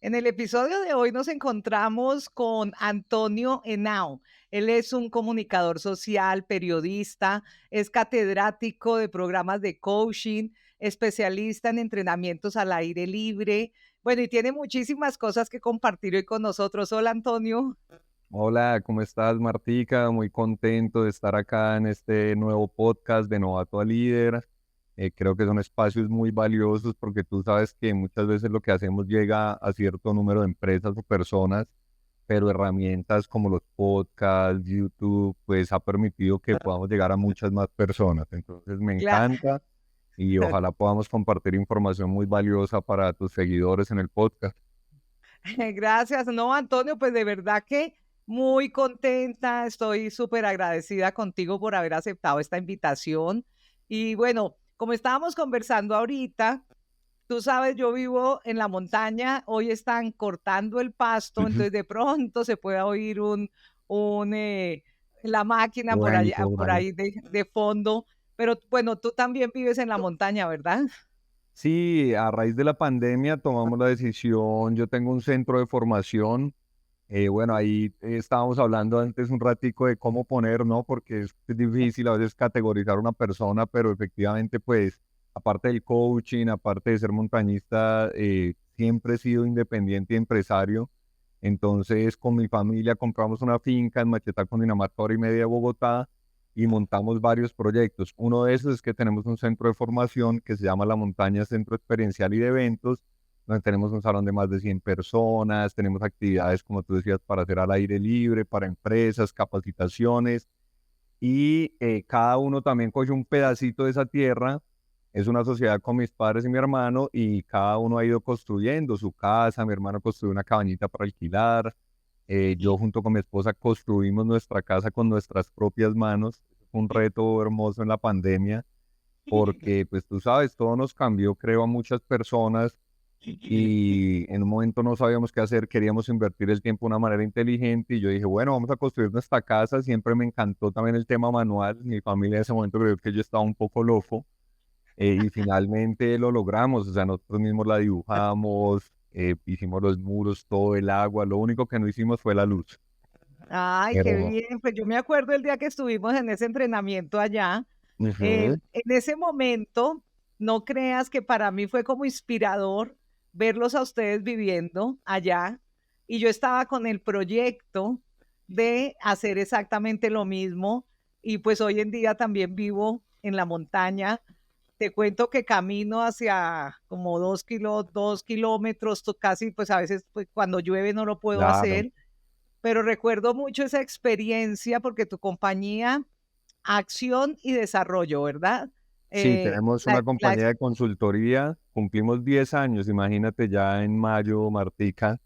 En el episodio de hoy nos encontramos con Antonio Henao. Él es un comunicador social, periodista, es catedrático de programas de coaching, especialista en entrenamientos al aire libre. Bueno, y tiene muchísimas cosas que compartir hoy con nosotros. Hola, Antonio. Hola, ¿cómo estás, Martica? Muy contento de estar acá en este nuevo podcast de Novato a Líder. Creo que son espacios muy valiosos porque tú sabes que muchas veces lo que hacemos llega a cierto número de empresas o personas, pero herramientas como los podcasts, YouTube, pues ha permitido que podamos llegar a muchas más personas. Entonces me Cla- encanta y ojalá podamos compartir información muy valiosa para tus seguidores en el podcast. Gracias. No, Antonio, pues de verdad que muy contenta. Estoy súper agradecida contigo por haber aceptado esta invitación. Y bueno, como estábamos conversando ahorita, tú sabes, yo vivo en la montaña, hoy están cortando el pasto, entonces de pronto se puede oír un la máquina por Bueno, allá, por ahí de fondo, pero bueno, tú también vives en la montaña, ¿verdad? sí, a raíz de la pandemia tomamos la decisión, yo tengo un centro de formación, bueno, ahí estábamos hablando antes un ratico de cómo poner, ¿no? Porque es difícil a veces categorizar una persona, pero efectivamente, pues, aparte del coaching, aparte de ser montañista, siempre he sido independiente y empresario. Entonces, con mi familia compramos una finca en Machetá, Cundinamarca, hora y media de Bogotá, y montamos varios proyectos. Uno de esos es que tenemos un centro de formación que se llama La Montaña Centro Experiencial y de Eventos, donde tenemos un salón de más de 100 personas, tenemos actividades, como tú decías, para hacer al aire libre, para empresas, capacitaciones, y cada uno también coge un pedacito de esa tierra. Es una sociedad con mis padres y mi hermano y cada uno ha ido construyendo su casa. Mi hermano construyó una cabañita para alquilar. Yo junto con mi esposa construimos nuestra casa con nuestras propias manos. Fue un reto hermoso en la pandemia porque, pues tú sabes, todo nos cambió, creo, a muchas personas y en un momento no sabíamos qué hacer, queríamos invertir el tiempo de una manera inteligente y yo dije, bueno, vamos a construir nuestra casa. Siempre me encantó también el tema manual. Mi familia en ese momento creyó que yo estaba un poco loco, y finalmente lo logramos. O sea, nosotros mismos la dibujamos, hicimos los muros, todo el agua. Lo único que no hicimos fue la luz. Ay, qué Pero, bien. Pues yo me acuerdo el día que estuvimos en ese entrenamiento allá. ujú, En ese momento, no creas que para mí fue como inspirador verlos a ustedes viviendo allá y yo estaba con el proyecto de hacer exactamente lo mismo y pues hoy en día también vivo en la montaña. Te cuento que camino hacia como 2 kilómetros, casi pues a veces pues, cuando llueve no lo puedo claro. hacer, pero recuerdo mucho esa experiencia porque tu compañía Acción y Desarrollo, ¿verdad? Sí, tenemos La una la compañía de consultoría, cumplimos 10 años, imagínate ya en mayo, Martica,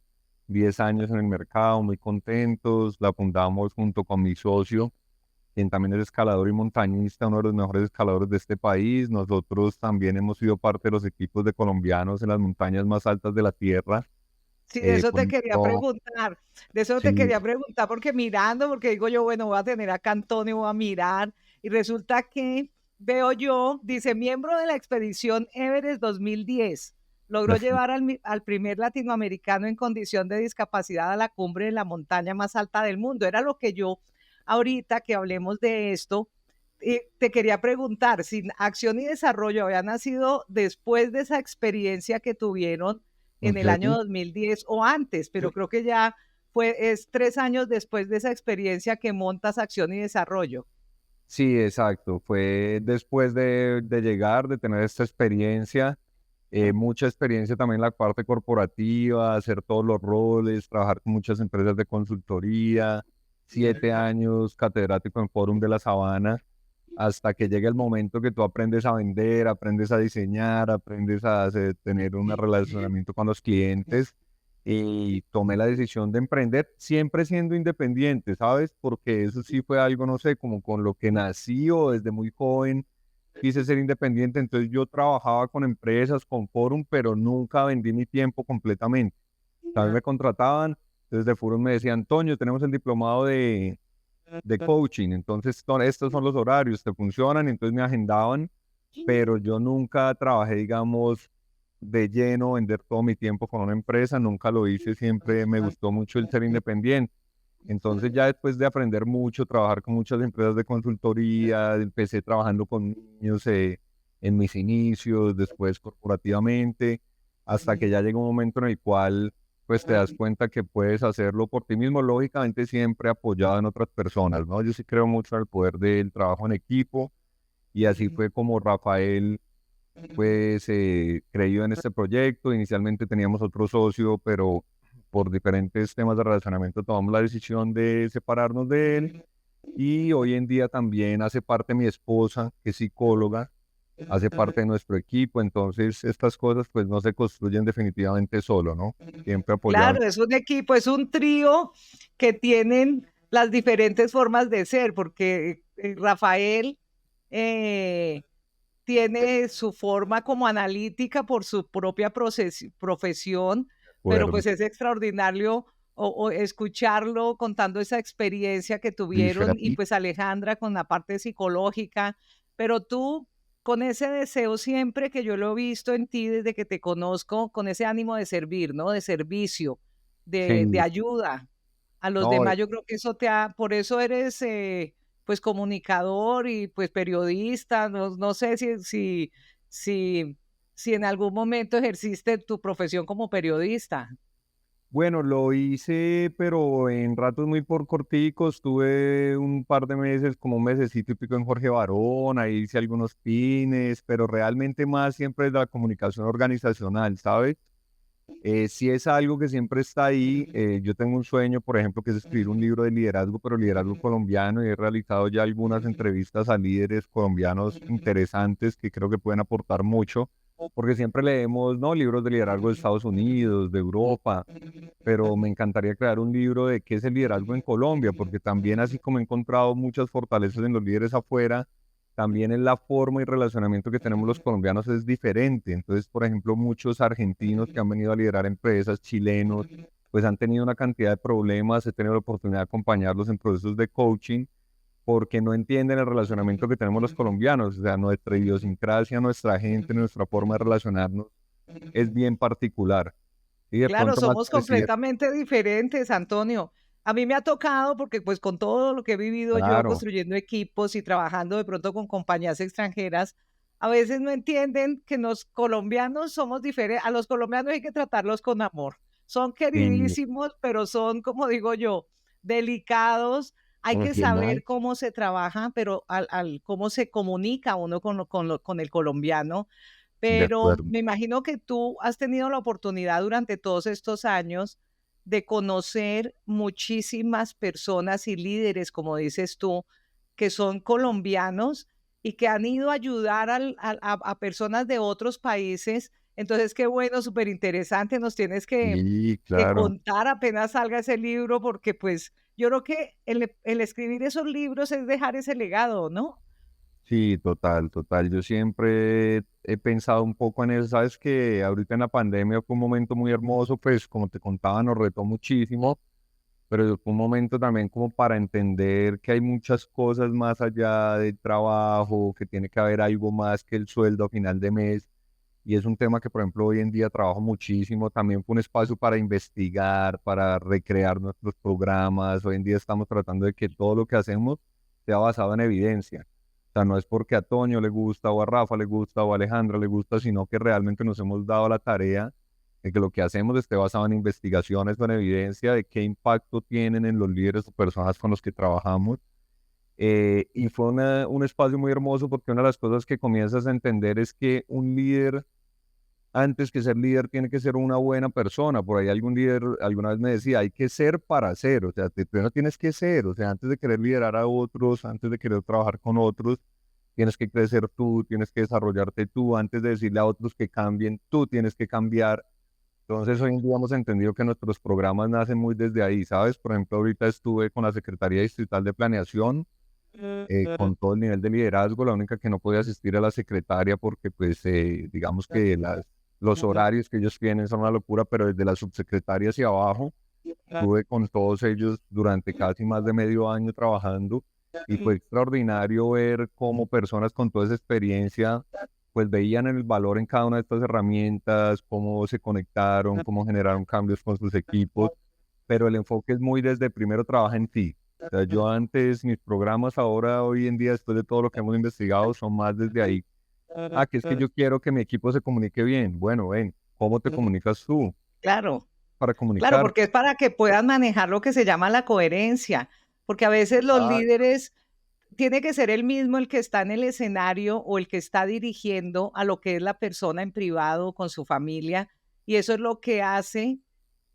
10 años en el mercado, muy contentos. La fundamos junto con mi socio, quien también es escalador y montañista, uno de los mejores escaladores de este país. Nosotros también hemos sido parte de los equipos de colombianos en las montañas más altas de la tierra. sí, de eso Por te quería ejemplo, preguntar, de eso te sí, quería preguntar, porque mirando, porque digo yo, bueno, voy a tener acá a Antonio, voy a mirar, y resulta que veo yo, dice, miembro de la expedición Everest 2010, logró llevar al primer latinoamericano en condición de discapacidad a la cumbre de la montaña más alta del mundo. Era lo que yo, ahorita que hablemos de esto, te quería preguntar, si Acción y Desarrollo había nacido después de esa experiencia que tuvieron en el año ujú. 2010 o antes, pero creo que ya es 3 años después de esa experiencia que montas Acción y Desarrollo. Sí, exacto. Fue después de llegar, de tener esta experiencia, mucha experiencia también en la parte corporativa, hacer todos los roles, trabajar con muchas empresas de consultoría, 7 años catedrático en Fórum de la Sabana, hasta que llega el momento que tú aprendes a vender, aprendes a diseñar, aprendes a tener un relacionamiento con los clientes, y tomé la decisión de emprender, siempre siendo independiente, ¿sabes? Porque eso sí fue algo, no sé, como con lo que nací o desde muy joven quise ser independiente. Entonces yo trabajaba con empresas, con Forum, pero nunca vendí mi tiempo completamente. También me contrataban, entonces de Forum me decían, Antonio, tenemos el diplomado de coaching, entonces estos son los horarios, te funcionan. Entonces me agendaban, pero yo nunca trabajé, digamos, de lleno vender todo mi tiempo con una empresa, nunca lo hice, siempre me gustó mucho el ser independiente. Entonces ya después de aprender mucho, trabajar con muchas empresas de consultoría, empecé trabajando con niños en mis inicios, después corporativamente, hasta que ya llega un momento en el cual pues te das cuenta que puedes hacerlo por ti mismo, lógicamente siempre apoyado en otras personas, ¿no? Yo sí creo mucho en el poder del trabajo en equipo y así fue como Rafael pues creyó en este proyecto. Inicialmente teníamos otro socio, pero por diferentes temas de relacionamiento tomamos la decisión de separarnos de él. Y hoy en día también hace parte mi esposa, que es psicóloga, hace parte de nuestro equipo. Entonces estas cosas pues no se construyen definitivamente solo, ¿no? Siempre apoyados. Claro, es un equipo, es un trío que tienen las diferentes formas de ser, porque Rafael eh, tiene su forma como analítica por su propia profesión, pero Acuerdo. pues es extraordinario o escucharlo contando esa experiencia que tuvieron y pues Alejandra con la parte psicológica, pero tú con ese deseo siempre que yo lo he visto en ti desde que te conozco, con ese ánimo de servir, ¿no? De servicio, de Sí, ayuda a los no, demás. Yo creo que eso por eso eres pues comunicador y pues periodista. No sé si, si en algún momento ejerciste tu profesión como periodista. bueno, lo hice, pero en ratos muy por corticos. Tuve un par de meses, como un mesecito y pico en Jorge Barón, ahí hice algunos pines, pero realmente más siempre es la comunicación organizacional, ¿sabes? Sí es algo que siempre está ahí. Yo tengo un sueño, por ejemplo, que es escribir un libro de liderazgo, pero liderazgo colombiano, y he realizado ya algunas entrevistas a líderes colombianos interesantes que creo que pueden aportar mucho, porque siempre leemos, ¿no? Libros de liderazgo de Estados Unidos, de Europa, pero me encantaría crear un libro de qué es el liderazgo en Colombia, porque también así como he encontrado muchas fortalezas en los líderes afuera, también en la forma y relacionamiento que tenemos los colombianos es diferente. Entonces, por ejemplo, muchos argentinos que han venido a liderar empresas, chilenos, pues han tenido una cantidad de problemas. He tenido la oportunidad de acompañarlos en procesos de coaching porque no entienden el relacionamiento que tenemos los colombianos. O sea, nuestra idiosincrasia, nuestra gente, nuestra forma de relacionarnos es bien particular. Y de Claro, pronto más somos parecía, completamente diferentes, Antonio. A mí me ha tocado, porque pues con todo lo que he vivido yo claro, construyendo equipos y trabajando de pronto con compañías extranjeras, a veces no entienden que los colombianos somos diferentes. A los colombianos hay que tratarlos con amor. Son sí, queridísimos, pero son, como digo yo, delicados. Hay que saber emocional, cómo se trabaja, pero cómo se comunica uno con el colombiano, de pero acuerdo. me imagino que tú has tenido la oportunidad durante todos estos años de conocer muchísimas personas y líderes, como dices tú, que son colombianos y que han ido a ayudar a personas de otros países. Entonces, qué bueno, súper interesante. Nos tienes Sí, que claro. contar apenas salga ese libro, porque pues yo creo que el escribir esos libros es dejar ese legado, ¿no? Sí, total, total. Yo siempre he pensado un poco en eso. Sabes que ahorita en la pandemia fue un momento muy hermoso, pues como te contaba, nos retó muchísimo, pero fue un momento también como para entender que hay muchas cosas más allá del trabajo, que tiene que haber algo más que el sueldo a final de mes. Y es un tema que, por ejemplo, hoy en día trabajo muchísimo. También fue un espacio para investigar, para recrear nuestros programas. Hoy en día estamos tratando de que todo lo que hacemos sea basado en evidencia. O sea, no es porque a Toño le gusta o a Rafa le gusta o a Alejandra le gusta, sino que realmente nos hemos dado la tarea de que lo que hacemos esté basado en investigaciones o en evidencia de qué impacto tienen en los líderes o personas con los que trabajamos. Y fue un espacio muy hermoso porque una de las cosas que comienzas a entender es que un líder, antes que ser líder, tiene que ser una buena persona. Por ahí algún líder alguna vez me decía, hay que ser para ser, o sea, primero tienes que ser, o sea, antes de querer liderar a otros, antes de querer trabajar con otros, tienes que crecer tú, tienes que desarrollarte tú, antes de decirle a otros que cambien, tú tienes que cambiar. Entonces, hoy en día hemos entendido que nuestros programas nacen muy desde ahí, ¿sabes? Por ejemplo, ahorita estuve con la Secretaría Distrital de Planeación, con todo el nivel de liderazgo. La única que no podía asistir a la secretaria porque, pues, digamos que los horarios que ellos tienen son una locura, pero desde la subsecretaria hacia abajo, estuve con todos ellos durante casi más de medio año trabajando y fue extraordinario ver cómo personas con toda esa experiencia pues veían el valor en cada una de estas herramientas, cómo se conectaron, cómo generaron cambios con sus equipos, pero el enfoque es muy desde primero trabaja en ti. O sea, yo antes, mis programas ahora, hoy en día, después de todo lo que hemos investigado, son más desde ahí. Ah, que es que yo quiero que mi equipo se comunique bien. Bueno, ven, ¿cómo te comunicas tú Claro. para Claro, comunicar? porque es para que puedan manejar lo que se llama la coherencia, porque a veces los Ah, líderes tiene que ser el mismo el que está en el escenario o el que está dirigiendo a lo que es la persona en privado con su familia, y eso es lo que hace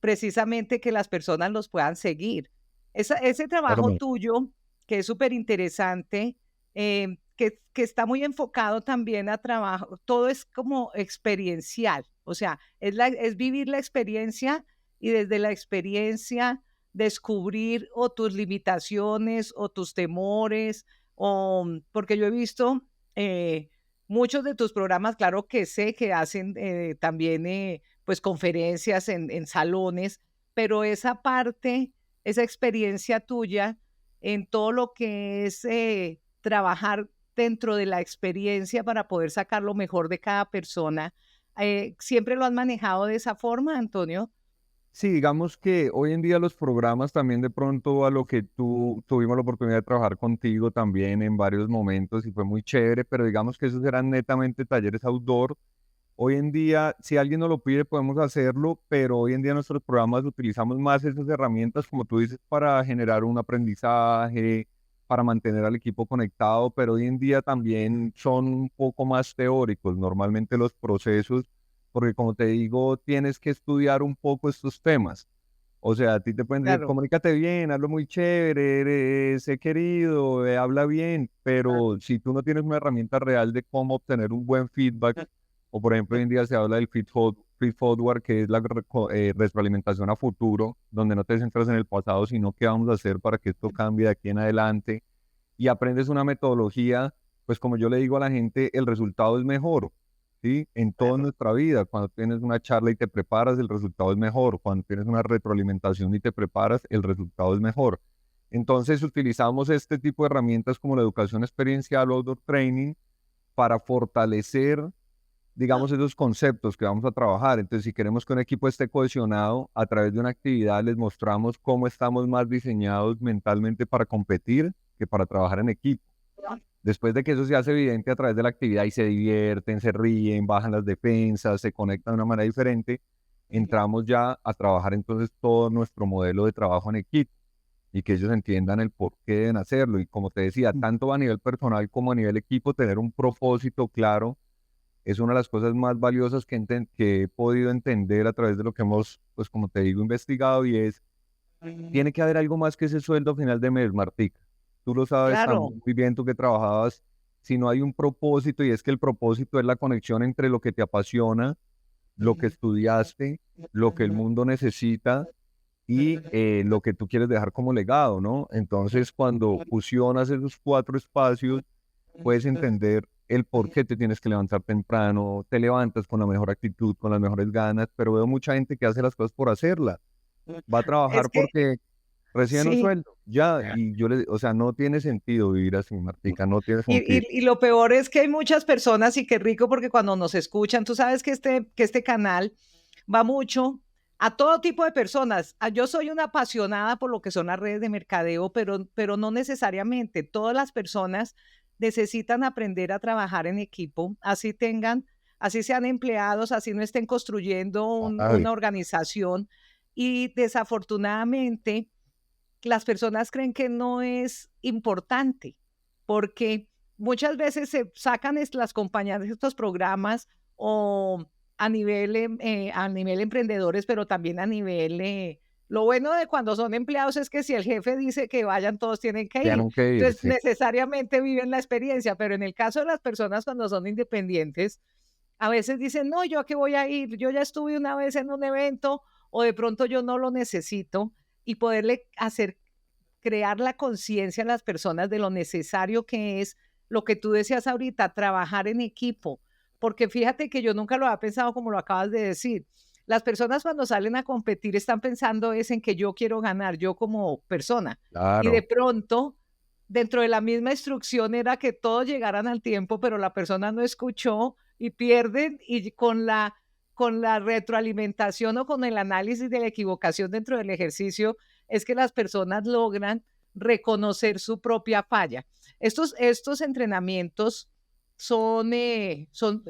precisamente que las personas los puedan seguir. Ese trabajo claro, tuyo, que es súper interesante, que está muy enfocado también a trabajo, todo es como experiencial, o sea, es vivir la experiencia y desde la experiencia descubrir o tus limitaciones o tus temores, porque yo he visto muchos de tus programas, claro que sé que hacen también pues conferencias en salones, pero esa parte, esa experiencia tuya en todo lo que es trabajar dentro de la experiencia para poder sacar lo mejor de cada persona, ¿siempre lo has manejado de esa forma, Antonio? sí, digamos que hoy en día los programas también de pronto a lo que tú tuvimos la oportunidad de trabajar contigo también en varios momentos y fue muy chévere, pero digamos que esos eran netamente talleres outdoor. Hoy en día, si alguien nos lo pide, podemos hacerlo, pero hoy en día nuestros programas utilizamos más esas herramientas, como tú dices, para generar un aprendizaje, para mantener al equipo conectado, pero hoy en día también son un poco más teóricos, normalmente los procesos, porque como te digo, tienes que estudiar un poco estos temas. O sea, a ti te pueden decir, Claro. comunícate bien, hazlo muy chévere, sé querido, habla bien, pero si tú no tienes una herramienta real de cómo obtener un buen feedback, o por ejemplo hoy en día se habla del feed forward, que es la retroalimentación a futuro, donde no te centras en el pasado, sino qué vamos a hacer para que esto cambie de aquí en adelante, y aprendes una metodología, pues como yo le digo a la gente, el resultado es mejor. ¿Sí? En toda Claro. nuestra vida, cuando tienes una charla y te preparas, el resultado es mejor. Cuando tienes una retroalimentación y te preparas, el resultado es mejor. Entonces, utilizamos este tipo de herramientas como la educación experiencial o outdoor training para fortalecer, digamos, esos conceptos que vamos a trabajar. Entonces, si queremos que un equipo esté cohesionado, a través de una actividad les mostramos cómo estamos más diseñados mentalmente para competir que para trabajar en equipo. Después de que eso se hace evidente a través de la actividad y se divierten, se ríen, bajan las defensas, se conectan de una manera diferente, entramos ya a trabajar entonces todo nuestro modelo de trabajo en equipo y que ellos entiendan el por qué deben hacerlo. Y como te decía, tanto a nivel personal como a nivel equipo, tener un propósito claro es una de las cosas más valiosas que he podido entender a través de lo que hemos, pues como te digo, investigado y es tiene que haber algo más que ese sueldo a final de mes, Martica. Tú lo sabes Claro. también muy bien, tú que trabajabas, si no hay un propósito, y es que el propósito es la conexión entre lo que te apasiona, lo que estudiaste, lo que el mundo necesita y lo que tú quieres dejar como legado, ¿no? Entonces, cuando fusionas esos cuatro espacios, puedes entender el por qué te tienes que levantar temprano, te levantas con la mejor actitud, con las mejores ganas, pero veo mucha gente que hace las cosas por hacerla. Va a Es trabajar que porque reciben un sí. sueldo, ya, y yo le o sea, no tiene sentido vivir así, Martica, no tiene Y, sentido. y lo peor es que hay muchas personas y qué rico porque cuando nos escuchan, tú sabes que este canal va mucho a todo tipo de personas. Yo soy una apasionada por lo que son las redes de mercadeo, pero no necesariamente. Todas las personas necesitan aprender a trabajar en equipo, así tengan, así sean empleados, así no estén construyendo Ay, una organización. Y desafortunadamente, las personas creen que no es importante, porque muchas veces se sacan las compañías de estos programas o a nivel emprendedores, pero también a nivel... lo bueno de cuando son empleados es que si el jefe dice que vayan, todos tienen que ir. tienen que ir, Entonces, sí. necesariamente viven la experiencia, pero en el caso de las personas cuando son independientes, a veces dicen, no, yo a qué voy a ir, yo ya estuve una vez en un evento o de pronto yo no lo necesito y poderle hacer crear la conciencia a las personas de lo necesario que es lo que tú decías ahorita, trabajar en equipo. Porque fíjate que yo nunca lo había pensado como lo acabas de decir. Las personas cuando salen a competir están pensando es en que yo quiero ganar, yo como persona. Y de Claro, pronto, dentro de la misma instrucción era que todos llegaran al tiempo, pero la persona no escuchó y pierden, y con la retroalimentación o con el análisis de la equivocación dentro del ejercicio, es que las personas logran reconocer su propia falla. Estos entrenamientos son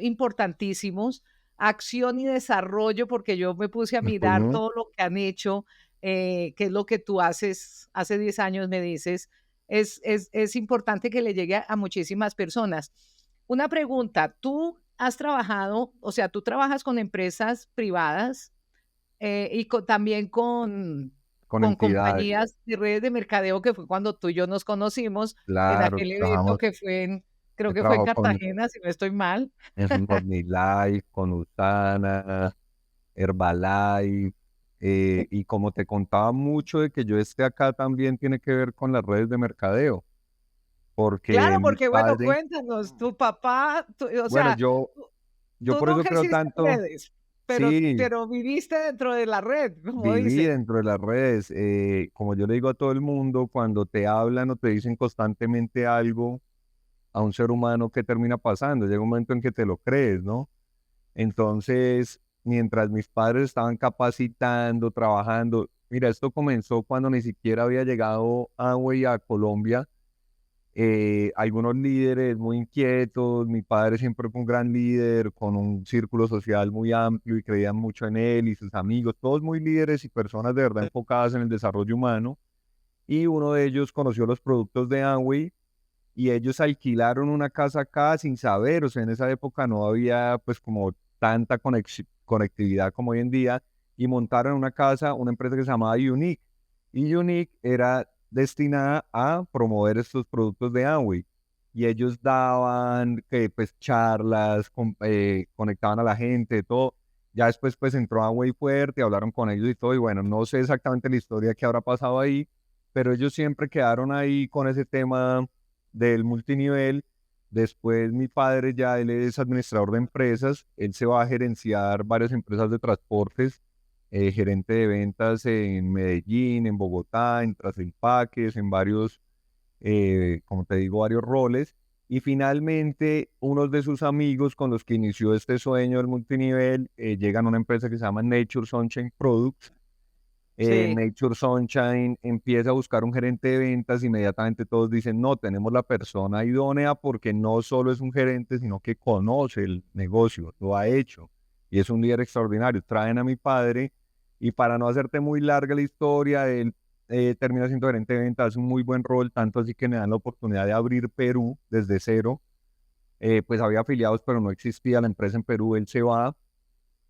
importantísimos, acción y desarrollo, porque yo me puse a mirar Ujú. todo lo que han hecho, que es lo que tú haces hace 10 años, me dices, es importante que le llegue a muchísimas personas. Una pregunta, ¿tú has trabajado, o sea, tú trabajas con empresas privadas y también Con con entidades, compañías de redes de mercadeo, que fue cuando tú y yo nos conocimos en claro, aquel evento trabajamos, que fue creo he que fue en trabajado con Cartagena, si no estoy mal? Life, con Usana, Herbalife, y como te contaba, mucho de que yo esté acá también tiene que ver con las redes de mercadeo, porque Claro, mi porque bueno, padre, cuéntanos, tu papá, o bueno, sea, yo, tú yo tú por eso nunca creo hiciste tanto, redes, sí, pero viviste dentro de la red, como viví dicen. dentro de las redes, como yo le digo a todo el mundo, cuando te hablan o te dicen constantemente algo a un ser humano, ¿qué termina pasando? Llega un momento en que te lo crees, ¿no? Entonces, mientras mis padres estaban capacitando, trabajando, mira, esto comenzó cuando ni siquiera había llegado Amway a Colombia. Algunos líderes muy inquietos, mi padre siempre fue un gran líder, con un círculo social muy amplio y creían mucho en él y sus amigos, todos muy líderes y personas de verdad enfocadas en el desarrollo humano. Y uno de ellos conoció los productos de Amway y ellos alquilaron una casa acá sin saber, o sea, en esa época no había pues como tanta conectividad como hoy en día, y montaron una casa, una empresa que se llamaba Unique, y Unique era destinada a promover estos productos de Amway, y ellos daban pues charlas, conectaban a la gente, todo. Ya después pues entró Amway fuerte, hablaron con ellos y todo, y bueno, no sé exactamente la historia que habrá pasado ahí, pero ellos siempre quedaron ahí con ese tema del multinivel. Después mi padre ya, él es administrador de empresas, él se va a gerenciar varias empresas de transportes, gerente de ventas en Medellín, en Bogotá, en Trasempaques, en varios, como te digo, varios roles. Y finalmente, unos de sus amigos con los que inició este sueño del multinivel, llegan a una empresa que se llama Nature Sunshine Products. Sí. Nature Sunshine empieza a buscar un gerente de ventas, inmediatamente todos dicen, no, tenemos la persona idónea porque no solo es un gerente, sino que conoce el negocio, lo ha hecho y es un líder extraordinario. Traen a mi padre y para no hacerte muy larga la historia, él termina siendo gerente de ventas, hace un muy buen rol, tanto así que me dan la oportunidad de abrir Perú desde cero. Pues había afiliados, pero no existía la empresa en Perú, él se va,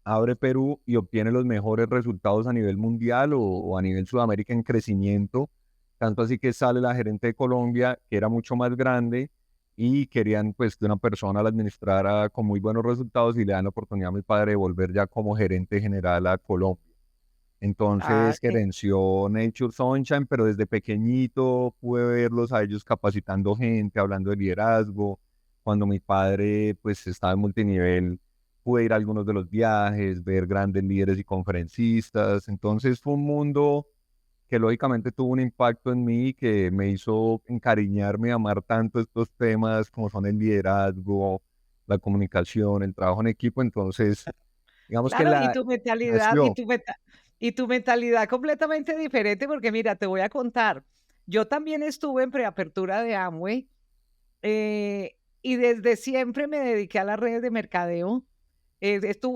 abre Perú y obtiene los mejores resultados a nivel mundial o a nivel Sudamérica en crecimiento, tanto así que sale la gerente de Colombia, que era mucho más grande, y querían pues que una persona la administrara con muy buenos resultados y le dan la oportunidad a mi padre de volver ya como gerente general a Colombia. Ah, Entonces qué gerenció Nature Sunshine, pero desde pequeñito pude verlos a ellos capacitando gente, hablando de liderazgo. Cuando mi padre pues estaba en multinivel, pude ir a algunos de los viajes, ver grandes líderes y conferencistas. Entonces fue un mundo que lógicamente tuvo un impacto en mí que me hizo encariñarme y amar tanto estos temas como son el liderazgo, la comunicación, el trabajo en equipo. Entonces, digamos que claro, y la tu mentalidad nació. y tu mentalidad completamente diferente, porque mira, te voy a contar, yo también estuve en preapertura de Amway, y desde siempre me dediqué a las redes de mercadeo.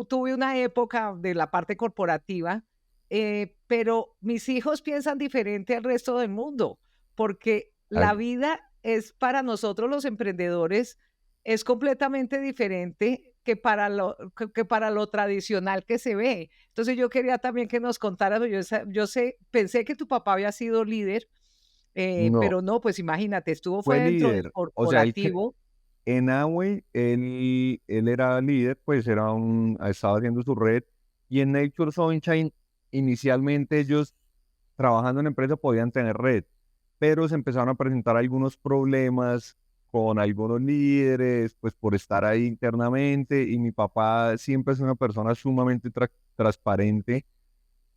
Tuve una época de la parte corporativa, pero mis hijos piensan diferente al resto del mundo, porque la vida es para nosotros los emprendedores, es completamente diferente que para lo tradicional que se ve. Entonces yo quería también que nos contaras, yo sé, pensé que tu papá había sido líder, No, pero no, pues imagínate, fue fue dentro del líder. O sea, corporativo. en Amway, él era líder, pues estaba haciendo su red. Y en Nature Sunshine, inicialmente ellos trabajando en la empresa podían tener red, pero se empezaron a presentar algunos problemas con algunos líderes, pues por estar ahí internamente. Y mi papá siempre es una persona sumamente transparente,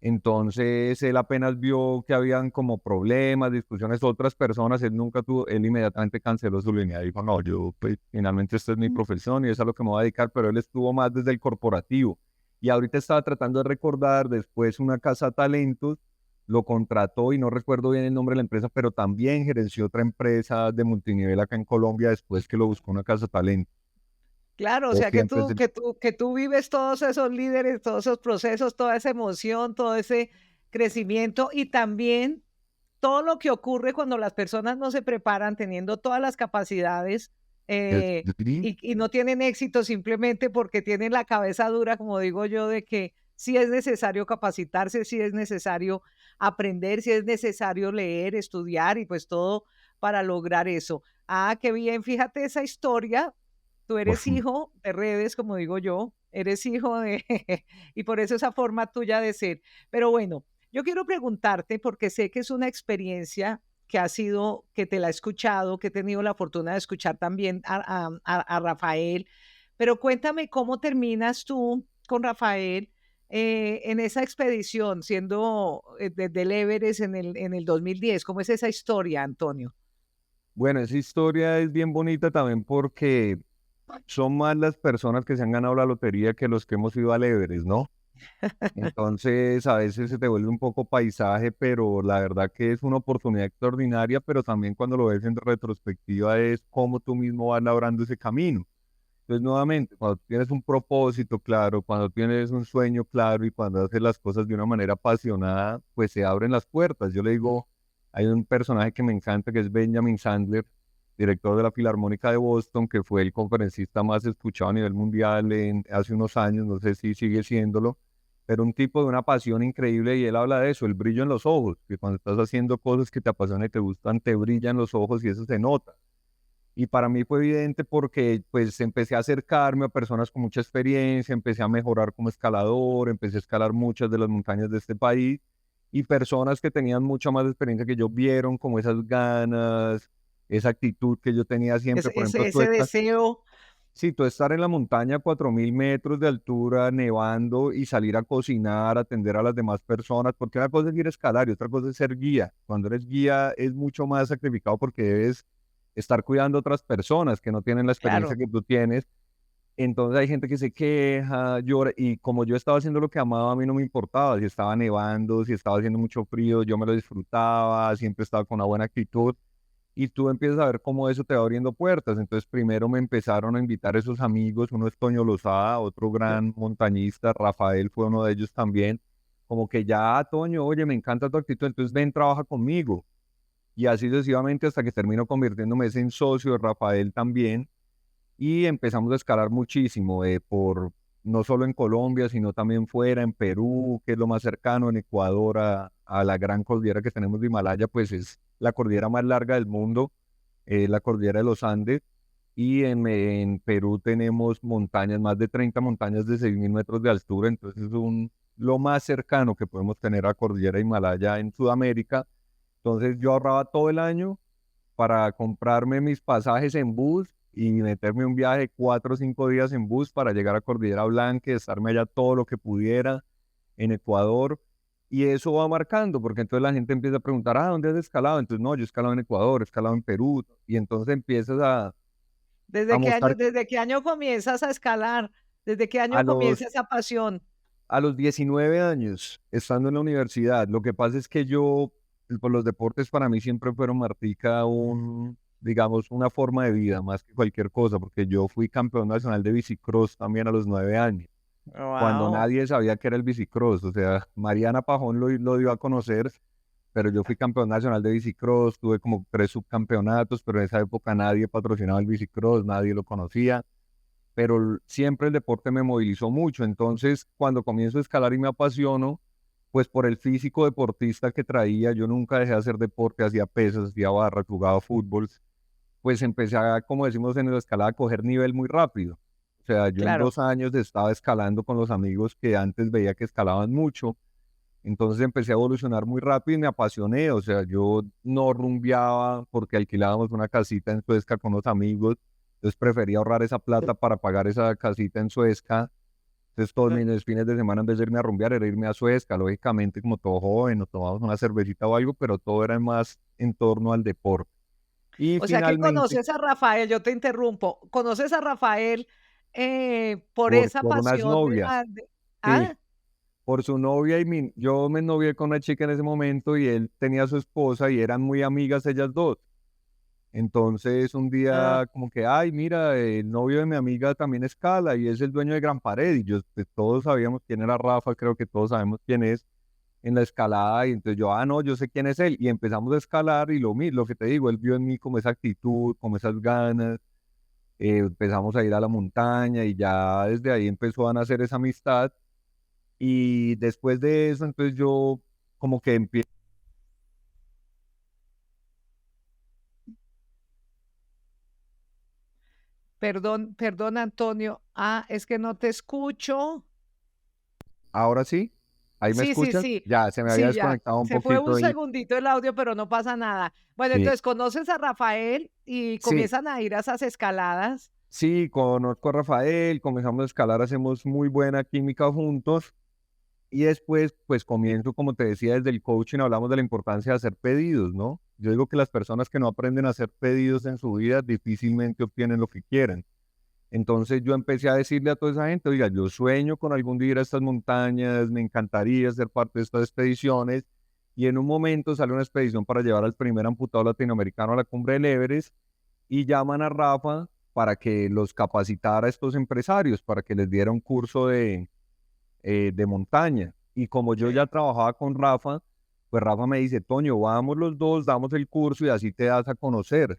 Entonces él apenas vio que habían como problemas, discusiones, otras personas, él inmediatamente canceló su línea. Dijo, no, yo pues finalmente esta es mi profesión y es a lo que me voy a dedicar, pero él estuvo más desde el corporativo. Y ahorita estaba tratando de recordar, después una casa talentos lo contrató y no recuerdo bien el nombre de la empresa, pero también gerenció otra empresa de multinivel acá en Colombia después que lo buscó una casa talentos. Claro, o Entonces sea que siempre es tú, que tú, que tú vives todos esos líderes, todos esos procesos, toda esa emoción, todo ese crecimiento y también todo lo que ocurre cuando las personas no se preparan teniendo todas las capacidades y no tienen éxito simplemente porque tienen la cabeza dura, como digo yo, de que sí es necesario capacitarse, sí es necesario aprender, sí es necesario leer, estudiar y pues todo para lograr eso. Ah, qué bien, fíjate esa historia. Tú eres hijo de redes, como digo yo, eres hijo de, y por eso esa forma tuya de ser. Pero bueno, yo quiero preguntarte, porque sé que es una experiencia que ha sido, que te la he escuchado, que he tenido la fortuna de escuchar también a Rafael, pero cuéntame cómo terminas tú con Rafael en esa expedición, siendo desde el Everest en el 2010. ¿Cómo es esa historia, Antonio? Bueno, esa historia es bien bonita también porque son más las personas que se han ganado la lotería que los que hemos ido al Everest, ¿no? Entonces a veces se te vuelve un poco paisaje, pero la verdad que es una oportunidad extraordinaria, pero también cuando lo ves en retrospectiva es cómo tú mismo vas labrando ese camino. Entonces nuevamente, cuando tienes un propósito claro, cuando tienes un sueño claro y cuando haces las cosas de una manera apasionada, pues se abren las puertas. Yo le digo, hay un personaje que me encanta que es Benjamin Sandler, director de la Filarmónica de Boston, que fue el conferencista más escuchado a nivel mundial hace unos años, no sé si sigue siéndolo, pero un tipo de una pasión increíble y él habla de eso, el brillo en los ojos, que cuando estás haciendo cosas que te apasionan y te gustan, te brillan los ojos y eso se nota. Y para mí fue evidente porque pues empecé a acercarme a personas con mucha experiencia, empecé a mejorar como escalador, empecé a escalar muchas de las montañas de este país y personas que tenían mucha más experiencia que yo vieron como esas ganas, esa actitud que yo tenía siempre. Por ejemplo, Ese deseo, sí, tú estar en la montaña a 4000 metros de altura, nevando y salir a cocinar, atender a las demás personas, porque una cosa es ir a escalar y otra cosa es ser guía. Cuando eres guía es mucho más sacrificado porque debes estar cuidando a otras personas que no tienen la experiencia claro. que tú tienes. Entonces hay gente que se queja, llora, y como yo estaba haciendo lo que amaba, a mí no me importaba si estaba nevando, si estaba haciendo mucho frío, yo me lo disfrutaba, siempre estaba con una buena actitud y tú empiezas a ver cómo eso te va abriendo puertas. Entonces primero me empezaron a invitar esos amigos, uno es Toño Lozada, otro gran montañista, Rafael fue uno de ellos también, como que ya, Toño, oye, me encanta tu actitud, entonces ven, trabaja conmigo. Y así sucesivamente hasta que termino convirtiéndome en socio de Rafael también y empezamos a escalar muchísimo, no solo en Colombia, sino también fuera, en Perú, que es lo más cercano, en Ecuador, a la gran cordillera que tenemos de Himalaya, pues es la cordillera más larga del mundo, la cordillera de los Andes, y en Perú tenemos montañas, más de 30 montañas de 6000 metros de altura, entonces es lo más cercano que podemos tener a cordillera de Himalaya en Sudamérica. Entonces yo ahorraba todo el año para comprarme mis pasajes en bus y meterme un viaje 4 o 5 días en bus para llegar a Cordillera Blanca, y estarme allá todo lo que pudiera en Ecuador. Y eso va marcando, porque entonces la gente empieza a preguntar, ¿dónde has escalado? Entonces, no, yo he escalado en Ecuador, he escalado en Perú. Y entonces empiezas a mostrar ¿Desde qué año comienzas a escalar? ¿Desde qué a año comienza los, esa pasión? a los 19 años, estando en la universidad. Lo que pasa es que yo, pues los deportes para mí siempre fueron, Martica, digamos, una forma de vida más que cualquier cosa, porque yo fui campeón nacional de bicicross también a los 9 años, cuando Wow. nadie sabía que era el bicicross. O sea, Mariana Pajón lo dio a conocer, pero yo fui campeón nacional de bicicross, tuve como 3 subcampeonatos, pero en esa época nadie patrocinaba el bicicross, nadie lo conocía, pero siempre el deporte me movilizó mucho. Entonces, cuando comienzo a escalar y me apasiono, pues por el físico deportista que traía, yo nunca dejé de hacer deporte, hacía pesas, hacía barras, jugaba fútbol, pues empecé a, como decimos en la escalada, a coger nivel muy rápido. O sea, yo en Claro, 2 años estaba escalando con los amigos que antes veía que escalaban mucho. Entonces empecé a evolucionar muy rápido y me apasioné. O sea, yo no rumbeaba porque alquilábamos una casita en Suezca con los amigos. Entonces prefería ahorrar esa plata para pagar esa casita en Suezca Entonces todos No, mis fines de semana, en vez de irme a rumbear, era irme a Suezca, lógicamente como todo joven, nos tomábamos una cervecita o algo, pero todo era más en torno al deporte. Y o sea que finalmente, conoces a Rafael, yo te interrumpo, conoces a Rafael por esa por unas pasión de novias, la... sí, ¿Ah? por su novia yo me novié con una chica en ese momento y él tenía a su esposa y eran muy amigas ellas dos. Entonces un Ah, día como que, ay, mira, el novio de mi amiga también escala y es el dueño de Gran Pared. Y yo, pues, todos sabíamos quién era Rafa, creo que todos sabemos quién es en la escalada. Y entonces yo, no, yo sé quién es él. Y empezamos a escalar y lo que te digo, él vio en mí como esa actitud, como esas ganas. Empezamos a ir a la montaña y ya desde ahí empezó a nacer esa amistad. Y después de eso, entonces yo como que empiezo. perdón, perdón, Antonio. Es que no te escucho. Ahora sí, ¿ahí me Sí, sí, escuchas? sí, Ya, se me había sí, ya. desconectado un Se fue un poquito y segundito el audio, pero no pasa nada. Bueno, sí. entonces conoces a Rafael y Sí, comienzan a ir a esas escaladas. sí, conozco a Rafael, comenzamos a escalar, hacemos muy buena química juntos y después, pues comienzo, como te decía, desde el coaching hablamos de la importancia de hacer pedidos, ¿no? Yo digo que las personas que no aprenden a hacer pedidos en su vida difícilmente obtienen lo que quieren. Entonces yo empecé a decirle a toda esa gente, oiga, yo sueño con algún día ir a estas montañas, me encantaría ser parte de estas expediciones. Y en un momento sale una expedición para llevar al primer amputado latinoamericano a la cumbre del Everest y llaman a Rafa para que los capacitara a estos empresarios, para que les diera un curso de montaña. Y como yo ya Sí. trabajaba con Rafa, pues Rafa me dice, Toño, vamos los dos, damos el curso y así te das a conocer.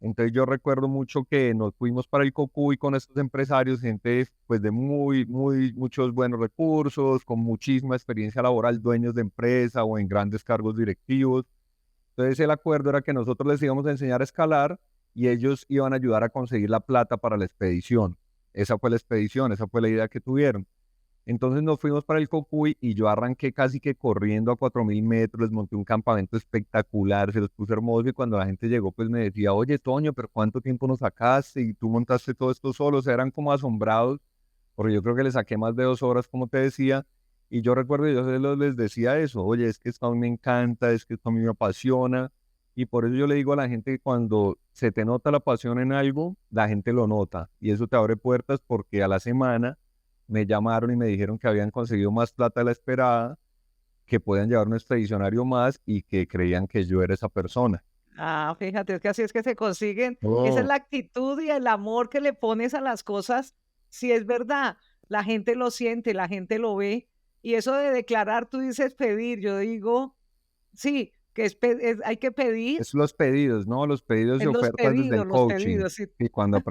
Entonces yo recuerdo mucho que nos fuimos para el Cocuy con estos empresarios, gente pues de muchos buenos recursos, con muchísima experiencia laboral, dueños de empresa o en grandes cargos directivos. Entonces el acuerdo era que nosotros les íbamos a enseñar a escalar y ellos iban a ayudar a conseguir la plata para la expedición. Esa fue la expedición, esa fue la idea que tuvieron. Entonces nos fuimos para el Cocuy y yo arranqué casi que corriendo a 4000 metros, les monté un campamento espectacular, se los puse hermoso y cuando la gente llegó pues me decía, oye Toño, pero ¿cuánto tiempo nos sacaste? Y tú montaste todo esto solo, o sea, eran como asombrados, porque yo creo que le saqué más de 2 horas, como te decía, y yo recuerdo que les decía eso, oye, es que esto a mí me encanta, es que esto a mí me apasiona, y por eso yo le digo a la gente que cuando se te nota la pasión en algo, la gente lo nota, y eso te abre puertas porque a la semana me llamaron y me dijeron que habían conseguido más plata de la esperada, que podían llevar un expedicionario más y que creían que yo era esa persona. Fíjate, es que así es que se consiguen. Esa es Oh, la actitud y el amor que le pones a las cosas. Si es verdad, la gente lo siente, la gente lo ve. Y eso de declarar, tú dices pedir, yo digo, sí, que hay que pedir es los pedidos, ¿no? Los pedidos y en ofertas desde el los coaching. pedidos, sí. Y cuando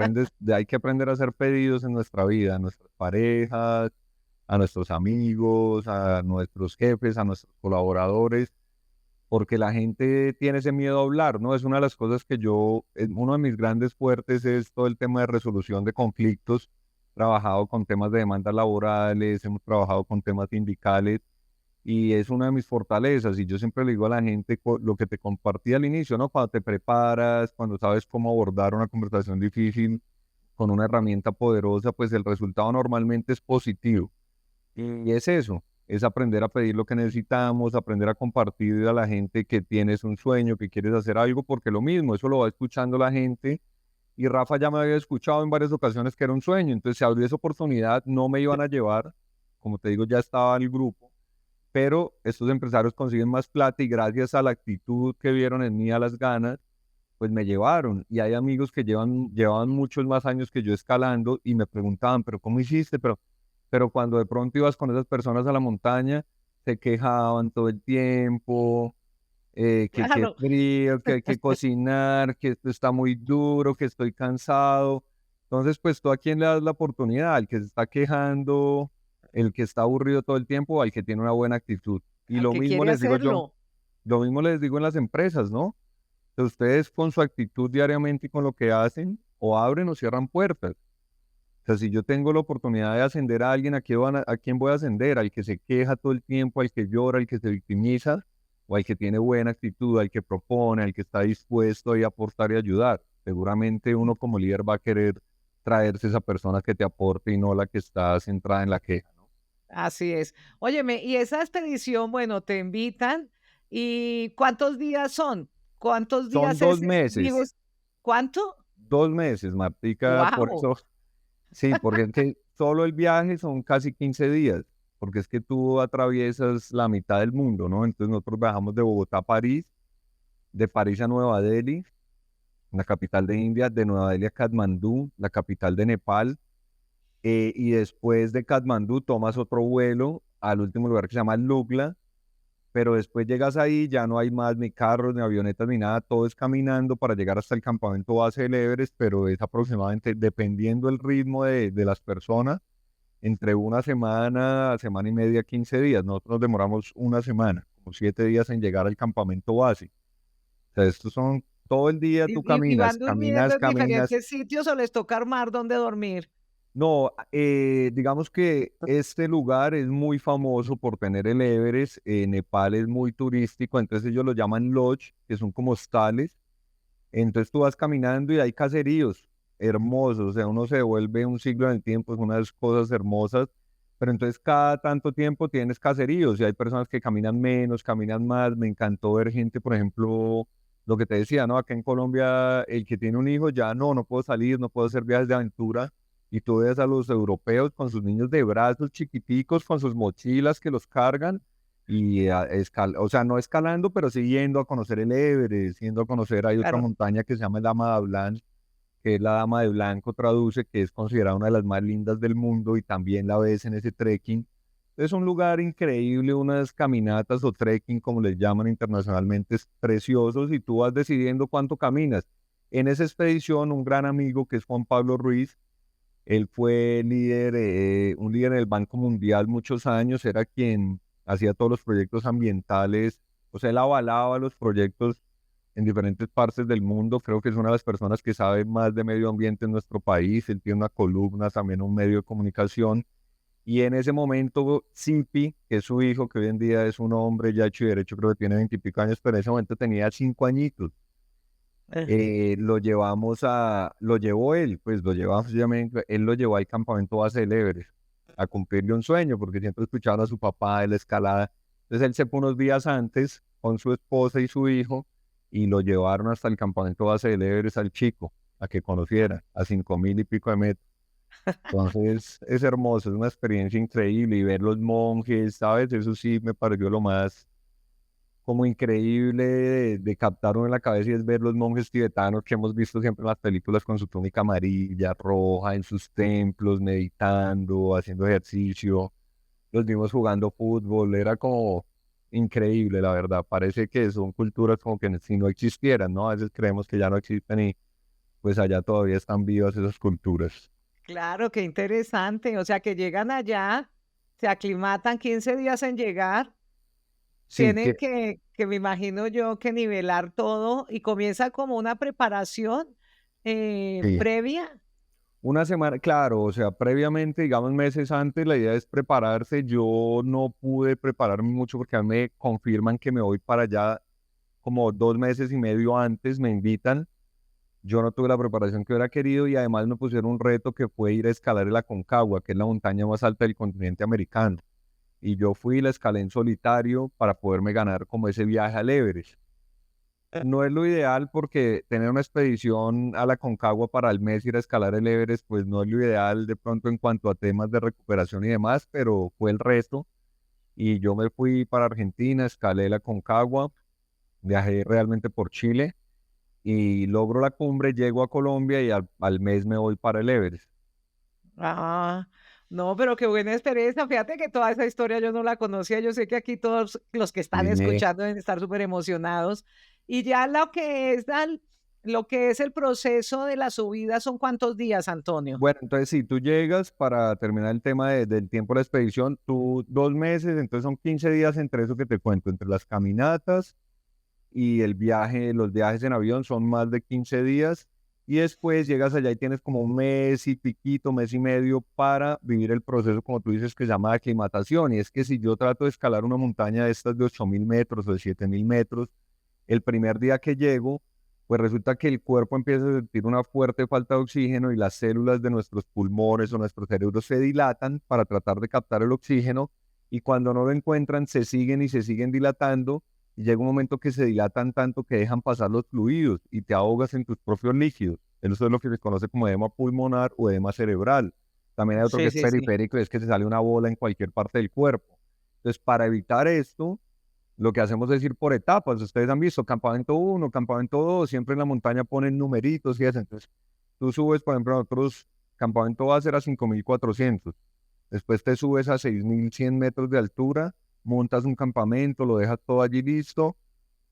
hay que aprender a hacer pedidos en nuestra vida, a nuestras parejas, a nuestros amigos, a nuestros jefes, a nuestros colaboradores, porque la gente tiene ese miedo a hablar, ¿no? Es una de las cosas que uno de mis grandes fuertes es todo el tema de resolución de conflictos. Trabajado con temas de demandas laborales, hemos trabajado con temas sindicales y es una de mis fortalezas. Y yo siempre le digo a la gente lo que te compartí al inicio, ¿no? Cuando te preparas, cuando sabes cómo abordar una conversación difícil con una herramienta poderosa, pues el resultado normalmente es positivo. Y es eso, es aprender a pedir lo que necesitamos, aprender a compartir a la gente que tienes un sueño, que quieres hacer algo, porque lo mismo, eso lo va escuchando la gente. Y Rafa ya me había escuchado en varias ocasiones que era un sueño, entonces se abrió esa oportunidad, no me iban a llevar, como te digo, ya estaba en el grupo, pero estos empresarios consiguen más plata y gracias a la actitud que vieron en mí, a las ganas, pues me llevaron. Y hay amigos que llevaban muchos más años que yo escalando y me preguntaban, pero ¿cómo hiciste? Pero cuando de pronto ibas con esas personas a la montaña, se quejaban todo el tiempo, que qué Claro, frío, que hay que cocinar, que esto está muy duro, que estoy cansado. Entonces, pues tú a quién le das la oportunidad, al que se está quejando, el que está aburrido todo el tiempo, o al que tiene una buena actitud. Y al lo que mismo quiere les digo yo, hacerlo. lo mismo les digo en las empresas, ¿no? Que ustedes con su actitud diariamente y con lo que hacen, o abren o cierran puertas. O sea, si yo tengo la oportunidad de ascender a alguien, ¿a quién voy a ascender? ¿Al que se queja todo el tiempo, al que llora, al que se victimiza? ¿O al que tiene buena actitud, al que propone, al que está dispuesto a aportar y ayudar? Seguramente uno como líder va a querer traerse esa persona que te aporte y no la que está centrada en la queja, ¿no? Así es. Óyeme, y esa expedición, bueno, te invitan, ¿y cuántos días son? ¿Cuántos Son días dos es, digo, meses, cuánto? 2 meses, Martica, por Wow. eso, sí, porque es que solo el viaje son casi 15 días, porque es que tú atraviesas la mitad del mundo, ¿no? Entonces nosotros viajamos de Bogotá a París, de París a Nueva Delhi, la capital de India, de Nueva Delhi a Katmandú, la capital de Nepal, y después de Katmandú tomas otro vuelo al último lugar que se llama Lugla, pero después llegas ahí, ya no hay más ni carros, ni avionetas, ni nada, todo es caminando para llegar hasta el campamento base del Everest, pero es aproximadamente, dependiendo el ritmo de las personas, entre una semana, semana y media, 15 días. Nosotros nos demoramos una semana, como 7 días en llegar al campamento base. O sea, estos son todo el día tú Y caminas, van durmiendo caminas, en caminas. diferentes sitios o les toca armar dónde dormir? No, digamos que este lugar es muy famoso por tener el Everest. Nepal es muy turístico, entonces ellos lo llaman lodge, que son como hostales. Entonces tú vas caminando y hay caseríos hermosos, o sea, uno se devuelve un siglo en el tiempo, es unas cosas hermosas, pero entonces cada tanto tiempo tienes caseríos y hay personas que caminan menos, caminan más. Me encantó ver gente, por ejemplo, lo que te decía, ¿no? Acá en Colombia, el que tiene un hijo ya no puedo salir, no puedo hacer viajes de aventura. Y tú ves a los europeos con sus niños de brazos chiquiticos, con sus mochilas que los cargan y o sea, no escalando, pero sí yendo a conocer el Everest, yendo a conocer, hay otra Claro. montaña que se llama Dama de Blanc, que es la Dama de Blanco, traduce, que es considerada una de las más lindas del mundo y también la ves en ese trekking. Es un lugar increíble, unas caminatas o trekking, como les llaman internacionalmente, es preciosos y tú vas decidiendo cuánto caminas. En esa expedición, un gran amigo que es Juan Pablo Ruiz, él fue líder, un líder en el Banco Mundial muchos años, era quien hacía todos los proyectos ambientales, o sea, él avalaba los proyectos en diferentes partes del mundo. Creo que es una de las personas que sabe más de medio ambiente en nuestro país. Él tiene una columna, también un medio de comunicación. Y en ese momento, Zipi, que es su hijo, que hoy en día es un hombre ya hecho y derecho, creo que tiene 20 y pico años, pero en ese momento tenía 5 añitos. Eh, Lo llevó él, pues lo llevamos, él lo llevó al campamento base del Everest a cumplirle un sueño, porque siempre escuchaban a su papá de la escalada. Entonces él se fue unos días antes con su esposa y su hijo y lo llevaron hasta el campamento base del Everest al chico, a que conociera, a 5.000 y pico de metros. Entonces es hermoso, es una experiencia increíble y ver los monjes, ¿sabes? Eso sí me pareció lo más como increíble de captar uno en la cabeza, y es ver los monjes tibetanos que hemos visto siempre en las películas con su túnica amarilla, roja, en sus templos, meditando, haciendo ejercicio. Los vimos jugando fútbol, era como increíble, la verdad. Parece que son culturas como que si no existieran, ¿no? A veces creemos que ya no existen y pues allá todavía están vivas esas culturas. Claro, qué interesante. O sea, que llegan allá, se aclimatan 15 días en llegar, Sí, tienen que me imagino yo, que nivelar todo y comienza como una preparación sí. previa. Una semana, claro, o sea, previamente, digamos meses antes, la idea es prepararse. Yo no pude prepararme mucho porque a mí me confirman que me voy para allá como 2 meses y medio antes, me invitan. Yo no tuve la preparación que hubiera querido y además me pusieron un reto que fue ir a escalar el Aconcagua, que es la montaña más alta del continente americano. Y yo fui y la escalé en solitario para poderme ganar como ese viaje al Everest. No es lo ideal porque tener una expedición a la Concagua para el mes ir a escalar el Everest, pues no es lo ideal de pronto en cuanto a temas de recuperación y demás, pero fue el resto. Y yo me fui para Argentina, escalé la Concagua, viajé realmente por Chile y logro la cumbre, llego a Colombia y al mes me voy para el Everest. Ah, no, pero qué buena experiencia. Fíjate que toda esa historia yo no la conocía. Yo sé que aquí todos los que están Sí. escuchando deben estar súper emocionados. Y ya lo que es el proceso de la subida, ¿son cuántos días, Antonio? Bueno, entonces si tú llegas para terminar el tema del tiempo de la expedición, tú 2 meses, entonces son 15 días entre eso que te cuento, entre las caminatas y el viaje, los viajes en avión son más de 15 días y después llegas allá y tienes como un mes y piquito, mes y medio para vivir el proceso, como tú dices, que se llama aclimatación. Y es que si yo trato de escalar una montaña de estas de 8.000 metros o de 7.000 metros, el primer día que llego, pues resulta que el cuerpo empieza a sentir una fuerte falta de oxígeno y las células de nuestros pulmones o nuestros cerebros se dilatan para tratar de captar el oxígeno y cuando no lo encuentran se siguen y se siguen dilatando y llega un momento que se dilatan tanto que dejan pasar los fluidos y te ahogas en tus propios líquidos. Eso es lo que se conoce como edema pulmonar o edema cerebral. También hay otro que Sí, es sí, sí. periférico y es que se sale una bola en cualquier parte del cuerpo. Entonces, para evitar esto, lo que hacemos es ir por etapas. Ustedes han visto campamento uno, campamento 2, siempre en la montaña ponen numeritos y eso. Entonces, tú subes, por ejemplo, nosotros, campamento base era 5.400. Después te subes a 6.100 metros de altura, montas un campamento, lo dejas todo allí listo.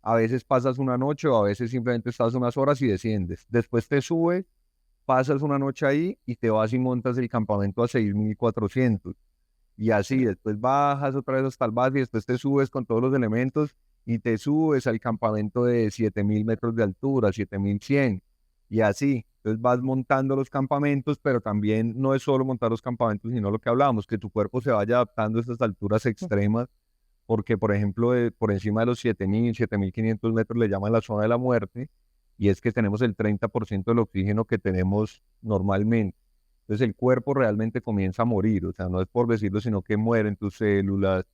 A veces pasas una noche o a veces simplemente estás unas horas y desciendes. Después te subes, pasas una noche ahí y te vas y montas el campamento a 6.400. Y así, después bajas otra vez hasta el base y después te subes con todos los elementos y te subes al campamento de 7.000 metros de altura, 7.100 y así. Entonces vas montando los campamentos, pero también no es solo montar los campamentos, sino lo que hablábamos, que tu cuerpo se vaya adaptando a estas alturas extremas, porque por ejemplo, por encima de los 7.000, 7.500 metros le llaman la zona de la muerte, y es que tenemos el 30% del oxígeno que tenemos normalmente. Entonces el cuerpo realmente comienza a morir, o sea, no es por decirlo, sino que mueren tus células,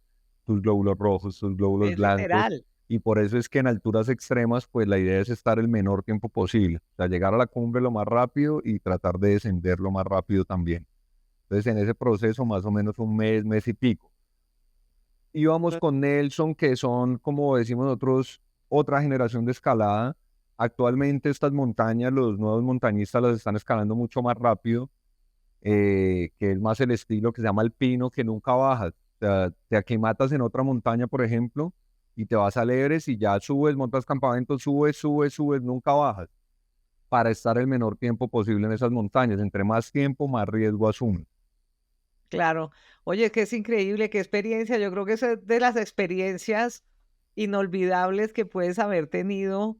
tus glóbulos rojos, tus glóbulos Es blancos, literal. y por eso es que en alturas extremas, pues la idea es estar el menor tiempo posible, o sea, llegar a la cumbre lo más rápido y tratar de descender lo más rápido también. Entonces en ese proceso más o menos un mes, mes y pico. Íbamos con Nelson, que son, como decimos nosotros, otra generación de escalada. Actualmente estas montañas, los nuevos montañistas las están escalando mucho más rápido, que es más el estilo que se llama alpino, que nunca bajas. O sea, te aclimatas en otra montaña, por ejemplo, y te vas al Everest y ya subes, montas campamentos, subes, subes, subes, nunca bajas, para estar el menor tiempo posible en esas montañas. Entre más tiempo, más riesgo asumes. Claro. Oye, que es increíble, qué experiencia. Yo creo que es de las experiencias inolvidables que puedes haber tenido,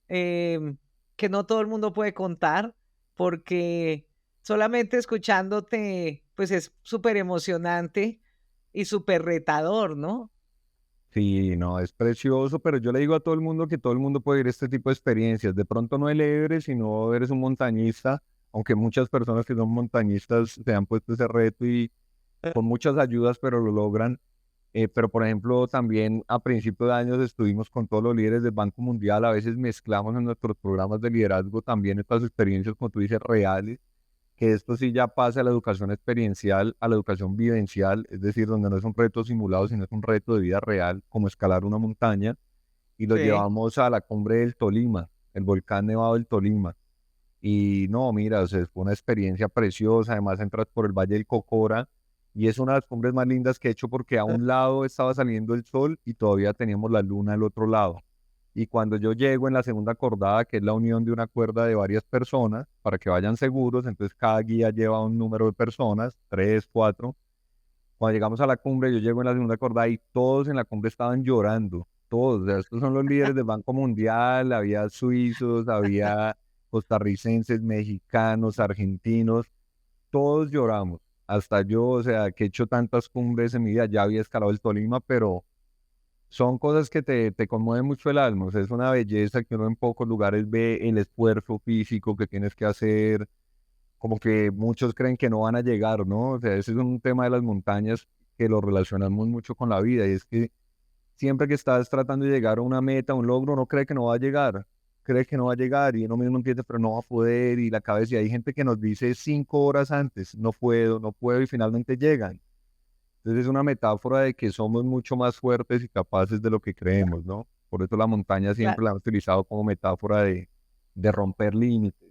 que no todo el mundo puede contar, porque solamente escuchándote, pues es súper emocionante y súper retador, ¿no? Sí, no, es precioso, pero yo le digo a todo el mundo que todo el mundo puede ir a este tipo de experiencias. De pronto no el Everest, sino eres un montañista, aunque muchas personas que son montañistas se han puesto ese reto y con muchas ayudas, pero lo logran. Pero, por ejemplo, también a principios de años estuvimos con todos los líderes del Banco Mundial. A veces mezclamos en nuestros programas de liderazgo también estas experiencias, como tú dices, reales, que esto sí ya pasa a la educación experiencial, a la educación vivencial, es decir, donde no es un reto simulado, sino es un reto de vida real, como escalar una montaña, y lo Sí. llevamos a la cumbre del Tolima, el volcán nevado del Tolima. Y no, mira, o sea, fue una experiencia preciosa. Además, entras por el Valle del Cocora y es una de las cumbres más lindas que he hecho porque a un lado estaba saliendo el sol y todavía teníamos la luna al otro lado. Y cuando yo llego en la segunda cordada, que es la unión de una cuerda de varias personas para que vayan seguros, entonces cada guía lleva un número de personas, tres, cuatro. Cuando llegamos a la cumbre, yo llego en la segunda cordada y todos en la cumbre estaban llorando, todos. O sea, estos son los líderes del Banco Mundial, había suizos, había costarricenses, mexicanos, argentinos, todos lloramos. Hasta yo, o sea, que he hecho tantas cumbres en mi vida, ya había escalado el Tolima, pero son cosas que te conmueven mucho el alma. O sea, es una belleza que uno en pocos lugares ve el esfuerzo físico que tienes que hacer, como que muchos creen que no van a llegar, ¿no? O sea, ese es un tema de las montañas que lo relacionamos mucho con la vida, y es que siempre que estás tratando de llegar a una meta, a un logro, uno cree que no va a llegar, cree que no va a llegar, y uno mismo entiende, pero no va a poder, y la cabeza, y hay gente que nos dice 5 horas antes, no puedo, no puedo, y finalmente llegan. Entonces es una metáfora de que somos mucho más fuertes y capaces de lo que creemos, ¿no? Por eso la montaña Cla- siempre la han utilizado como metáfora de romper límites.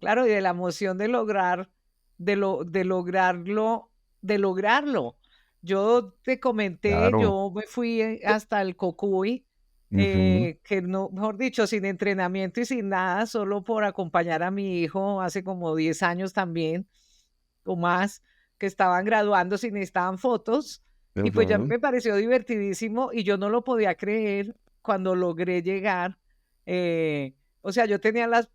Claro, y de la emoción de lograr, de lograrlo, de lograrlo. Yo te comenté, Claro. yo me fui hasta el Cocuy, Ujú. que no, mejor dicho, sin entrenamiento y sin nada, solo por acompañar a mi hijo hace como 10 años también, o más, que estaban graduando y necesitaban fotos. Y pues ya Ujú. me pareció divertidísimo y yo no lo podía creer cuando logré llegar. O sea, yo tenía las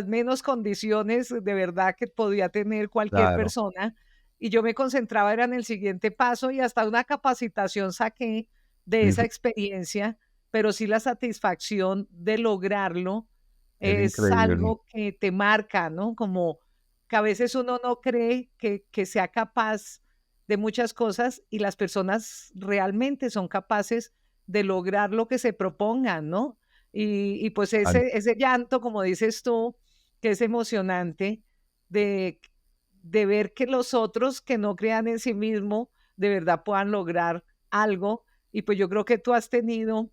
menos condiciones de verdad que podía tener cualquier Claro. persona y yo me concentraba era en el siguiente paso y hasta una capacitación saqué de esa Ujú. experiencia, pero sí la satisfacción de lograrlo, es es increíble. algo que te marca, ¿no? Como que a veces uno no cree que sea capaz de muchas cosas y las personas realmente son capaces de lograr lo que se propongan, ¿no? Y pues Al- ese llanto, como dices tú, que es emocionante, de, de ver que los otros que no crean en sí mismo de verdad puedan lograr algo. Y pues yo creo que tú has tenido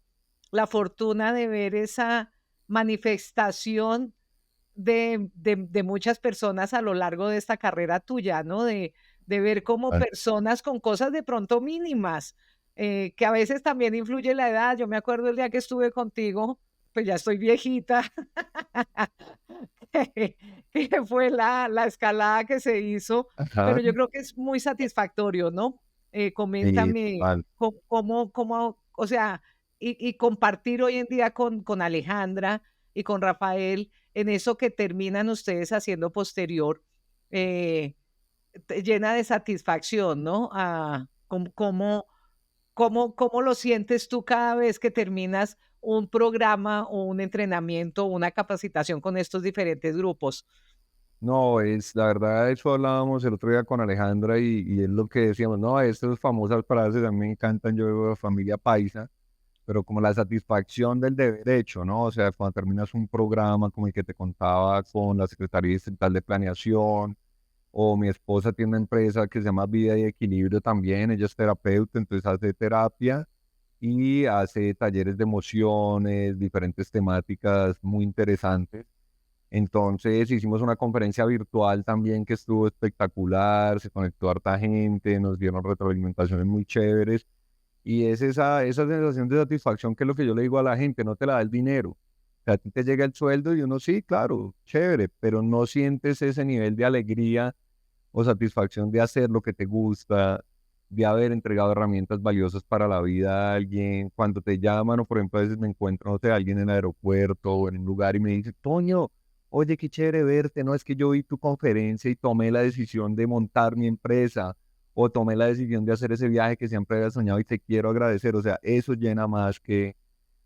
la fortuna de ver esa manifestación de muchas personas a lo largo de esta carrera tuya, ¿no? De ver como al- personas con cosas de pronto mínimas, que a veces también influye la edad. Yo me acuerdo el día que estuve contigo, pues ya estoy viejita, que fue la escalada que se hizo, Ajá. pero yo creo que es muy satisfactorio, ¿no? Sí, Coméntame total. cómo, o sea, y compartir hoy en día con Alejandra y con Rafael en eso que terminan ustedes haciendo posterior, eh, te llena de satisfacción, ¿no? ¿Cómo lo sientes tú cada vez que terminas un programa o un entrenamiento o una capacitación con estos diferentes grupos? No, es la verdad, eso hablábamos el otro día con Alejandra y es lo que decíamos, no, estas famosas frases a mí me encantan, yo veo familia paisa, pero como la satisfacción del deber hecho, ¿no? O sea, cuando terminas un programa como el que te contaba con la Secretaría Distrital de Planeación, o mi esposa tiene una empresa que se llama Vida y Equilibrio también, ella es terapeuta, entonces hace terapia y hace talleres de emociones, diferentes temáticas muy interesantes. Entonces hicimos una conferencia virtual también que estuvo espectacular, se conectó harta gente, nos dieron retroalimentaciones muy chéveres y es esa sensación de satisfacción que es lo que yo le digo a la gente, no te la da el dinero. O sea, a ti te llega el sueldo y uno sí, claro, chévere, pero no sientes ese nivel de alegría o satisfacción de hacer lo que te gusta, de haber entregado herramientas valiosas para la vida a alguien. Cuando te llaman o por ejemplo a veces me encuentro, no sé, alguien en el aeropuerto o en un lugar y me dice, Toño, oye, qué chévere verte, no es que yo vi tu conferencia y tomé la decisión de montar mi empresa o tomé la decisión de hacer ese viaje que siempre había soñado y te quiero agradecer. O sea, eso llena más que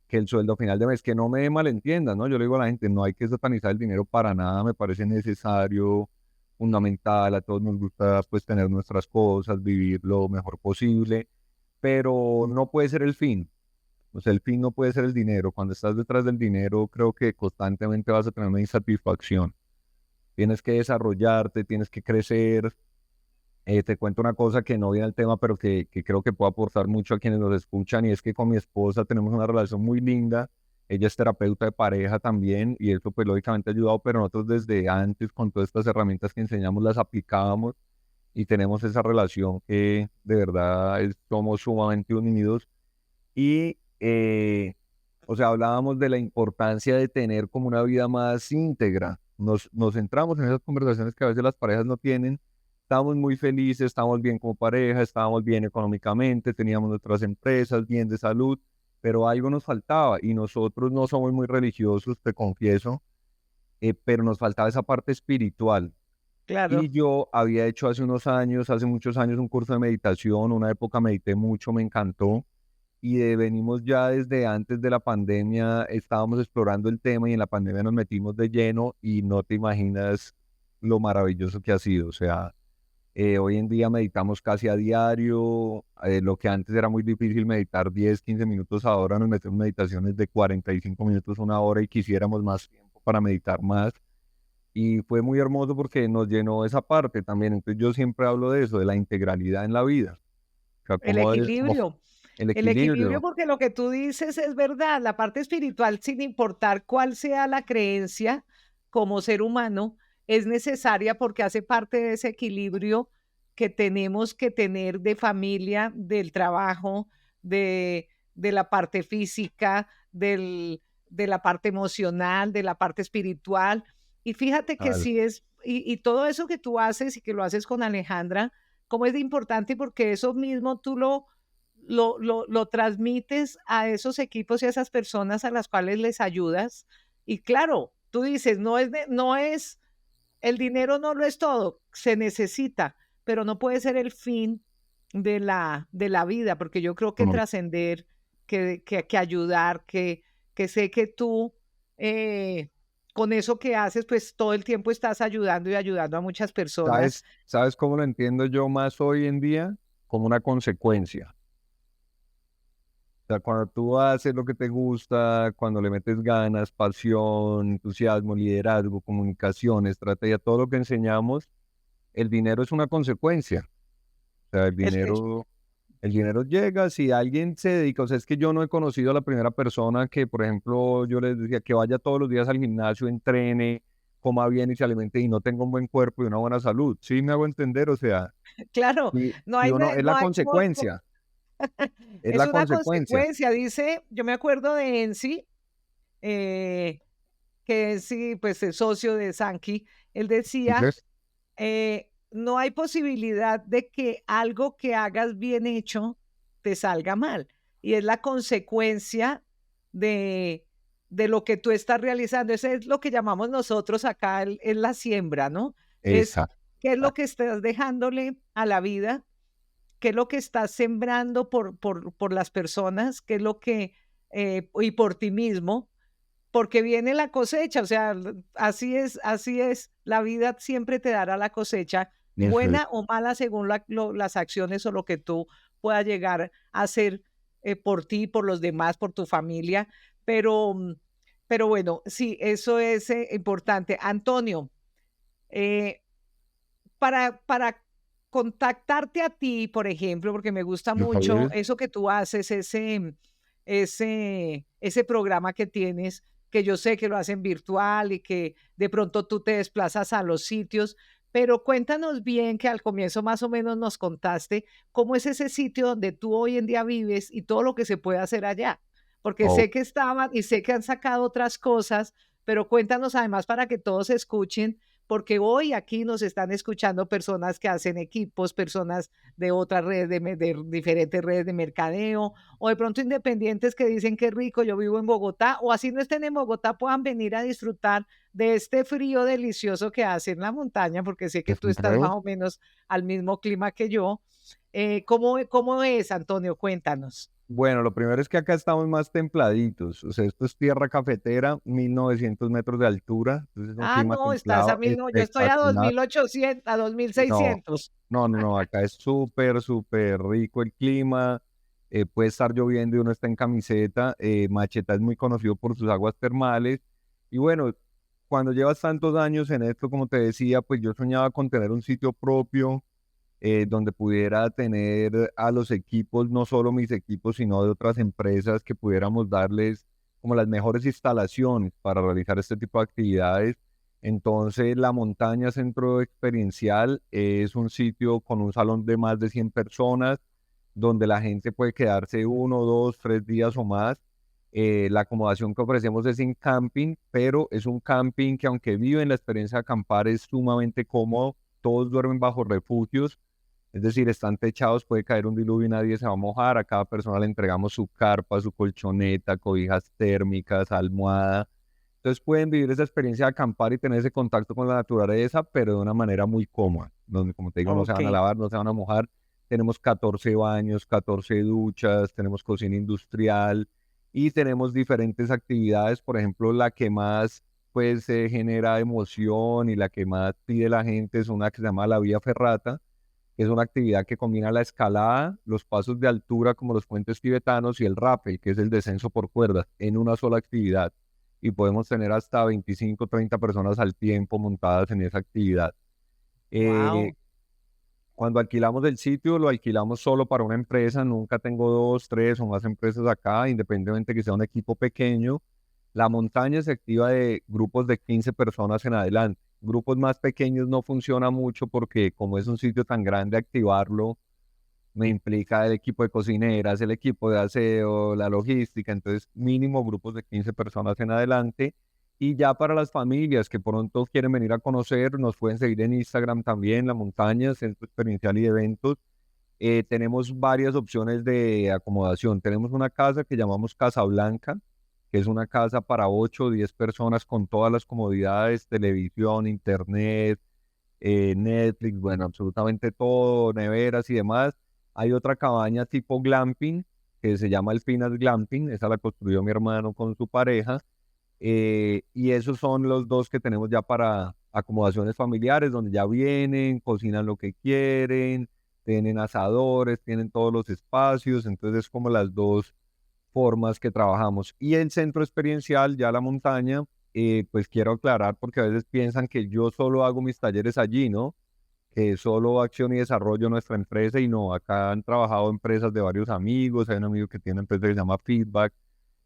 el sueldo a final de mes, que no me malentiendan, ¿no? Yo le digo a la gente, no hay que satanizar el dinero para nada, me parece necesario, fundamental, a todos nos gusta pues tener nuestras cosas, vivir lo mejor posible, pero no puede ser el fin. O sea, el fin no puede ser el dinero. Cuando estás detrás del dinero, creo que constantemente vas a tener una insatisfacción. Tienes que desarrollarte, tienes que crecer. Te cuento una cosa que no viene al tema, pero que creo que puede aportar mucho a quienes nos escuchan, y es que con mi esposa tenemos una relación muy linda. Ella es terapeuta de pareja también, y eso pues lógicamente ha ayudado, pero nosotros desde antes con todas estas herramientas que enseñamos las aplicábamos y tenemos esa relación que de verdad somos sumamente unidos. Y, o sea, hablábamos de la importancia de tener como una vida más íntegra. Nos centramos en esas conversaciones que a veces las parejas no tienen. Estábamos muy felices, estábamos bien como pareja, estábamos bien económicamente, teníamos nuestras empresas, bien de salud, pero algo nos faltaba y nosotros no somos muy religiosos, te confieso, pero nos faltaba esa parte espiritual. Y Claro. yo había hecho hace unos años, hace muchos años, un curso de meditación, una época medité mucho, me encantó y venimos ya desde antes de la pandemia, estábamos explorando el tema y en la pandemia nos metimos de lleno y no te imaginas lo maravilloso que ha sido. O sea, hoy en día meditamos casi a diario, lo que antes era muy difícil meditar 10 15 minutos, ahora nos metemos en meditaciones de 45 minutos, una hora y quisiéramos más tiempo para meditar más. Y fue muy hermoso porque nos llenó esa parte también. Entonces yo siempre hablo de eso, de la integralidad en la vida. O sea, El como equilibrio, el el equilibrio, equilibrio. porque lo que tú dices es verdad, la parte espiritual, sin importar cuál sea la creencia como ser humano, es necesaria porque hace parte de ese equilibrio que tenemos que tener de familia, del trabajo, de la parte física, de la parte emocional, de la parte espiritual. Y fíjate que sí es, y todo eso que tú haces y que lo haces con Alejandra, cómo es de importante porque eso mismo tú lo transmites a esos equipos y a esas personas a las cuales les ayudas. Y claro, tú dices, no es, el dinero no lo es todo, se necesita, pero no puede ser el fin de la vida, porque yo creo que No, trascender, que ayudar, que sé que tú, eh, con eso que haces, pues todo el tiempo estás ayudando y ayudando a muchas personas. ¿Sabes cómo lo entiendo yo más hoy en día? Como una consecuencia. O sea, cuando tú haces lo que te gusta, cuando le metes ganas, pasión, entusiasmo, liderazgo, comunicación, estrategia, todo lo que enseñamos, el dinero es una consecuencia. O sea, El- el- el dinero llega si alguien se dedica. O sea, es que yo no he conocido a la primera persona que, por ejemplo, yo les decía que vaya todos los días al gimnasio, entrene, coma bien y se alimente y no tenga un buen cuerpo y una buena salud. Sí, me hago entender. O sea, claro, no y hay, uno es no la hay consecuencia, es es la una consecuencia. consecuencia, dice, yo me acuerdo de Enzi, eh, que Enzi, pues el socio de Sankey, él decía, Entonces, no hay posibilidad de que algo que hagas bien hecho te salga mal. Y es la consecuencia de, de lo que tú estás realizando. Eso es lo que llamamos nosotros acá, es la siembra, ¿no? Es esa. qué es lo que estás dejándole a la vida, qué es lo que estás sembrando por las personas, qué es lo que, y por ti mismo, porque viene la cosecha, o sea, así es, la vida siempre te dará la cosecha, Eso es. buena o mala según las acciones o lo que tú puedas llegar a hacer por ti, por los demás, por tu familia, pero, pero bueno, sí, eso es importante. Antonio, eh, para contactarte a ti, por ejemplo, porque me gusta mucho Javier. eso que tú haces, ese programa que tienes, que yo sé que lo hacen virtual y que de pronto tú te desplazas a los sitios, pero cuéntanos bien, que al comienzo más o menos nos contaste cómo es ese sitio donde tú hoy en día vives y todo lo que se puede hacer allá, porque Oh, sé que estaban y sé que han sacado otras cosas, pero cuéntanos además para que todos escuchen, porque hoy aquí nos están escuchando personas que hacen equipos, personas de otras redes, de diferentes redes de mercadeo, o de pronto independientes que dicen que rico, yo vivo en Bogotá, o así no estén en Bogotá, puedan venir a disfrutar de este frío delicioso que hace en la montaña, porque sé que tú estás más claro. o menos al mismo clima que yo. ¿Cómo es, Antonio? Cuéntanos. Bueno, lo primero es que acá estamos más templaditos. O sea, esto es tierra cafetera, 1900 metros de altura. Entonces es un Ah, clima no, estás a templado mil, no, yo estoy a espectacular. 2800, a dos mil No, seiscientos. no. Acá es súper, súper rico el clima. Puede estar lloviendo y uno está en camiseta. Macheta es muy conocido por sus aguas termales. Y bueno, cuando llevas tantos años en esto, como te decía, pues yo soñaba con tener un sitio propio donde pudiera tener a los equipos, no solo mis equipos, sino de otras empresas que pudiéramos darles como las mejores instalaciones para realizar este tipo de actividades. Entonces, la Montaña Centro Experiencial es un sitio con un salón de más de 100 personas, donde la gente puede quedarse 1, 2, 3 días o más. La acomodación que ofrecemos es en camping, pero es un camping que aunque viven la experiencia de acampar es sumamente cómodo. Todos duermen bajo refugios, es decir, están techados, puede caer un diluvio y nadie se va a mojar. A cada persona le entregamos su carpa, su colchoneta, cobijas térmicas, almohada. Entonces pueden vivir esa experiencia de acampar y tener ese contacto con la naturaleza, pero de una manera muy cómoda, donde, como te digo, no se Ok. van a lavar, no se van a mojar. Tenemos 14 baños, 14 duchas, tenemos cocina industrial y tenemos diferentes actividades. Por ejemplo, la que más pues genera emoción y la que más pide la gente es una que se llama la Vía Ferrata, que es una actividad que combina la escalada, los pasos de altura como los puentes tibetanos y el rappel, que es el descenso por cuerdas, en una sola actividad. Y podemos tener hasta 25, 30 personas al tiempo montadas en esa actividad. Eh, Wow. Cuando alquilamos el sitio, lo alquilamos solo para una empresa. Nunca tengo dos, tres o más empresas acá, independientemente que sea un equipo pequeño. La montaña se activa de grupos de 15 personas en adelante. Grupos más pequeños no funciona mucho porque como es un sitio tan grande, activarlo me implica el equipo de cocineras, el equipo de aseo, la logística. Entonces mínimo grupos de 15 personas en adelante. Y ya para las familias que pronto quieren venir a conocer, nos pueden seguir en Instagram también, La Montaña, Centro Experiencial y de Eventos. Tenemos varias opciones de acomodación. Tenemos una casa que llamamos Casa Blanca, que es una casa para 8 o 10 personas con todas las comodidades, televisión, internet, Netflix, bueno, absolutamente todo, neveras y demás. Hay otra cabaña tipo glamping que se llama Alpinas Glamping, esa la construyó mi hermano con su pareja, Y esos son los dos que tenemos ya para acomodaciones familiares, donde ya vienen, cocinan lo que quieren, tienen asadores, tienen todos los espacios, entonces es como las dos formas que trabajamos. Y el centro experiencial, ya la montaña, pues quiero aclarar porque a veces piensan que yo solo hago mis talleres allí, ¿no? Que solo acción y desarrollo nuestra empresa y no, acá han trabajado empresas de varios amigos, hay un amigo que tiene una empresa que se llama Feedback,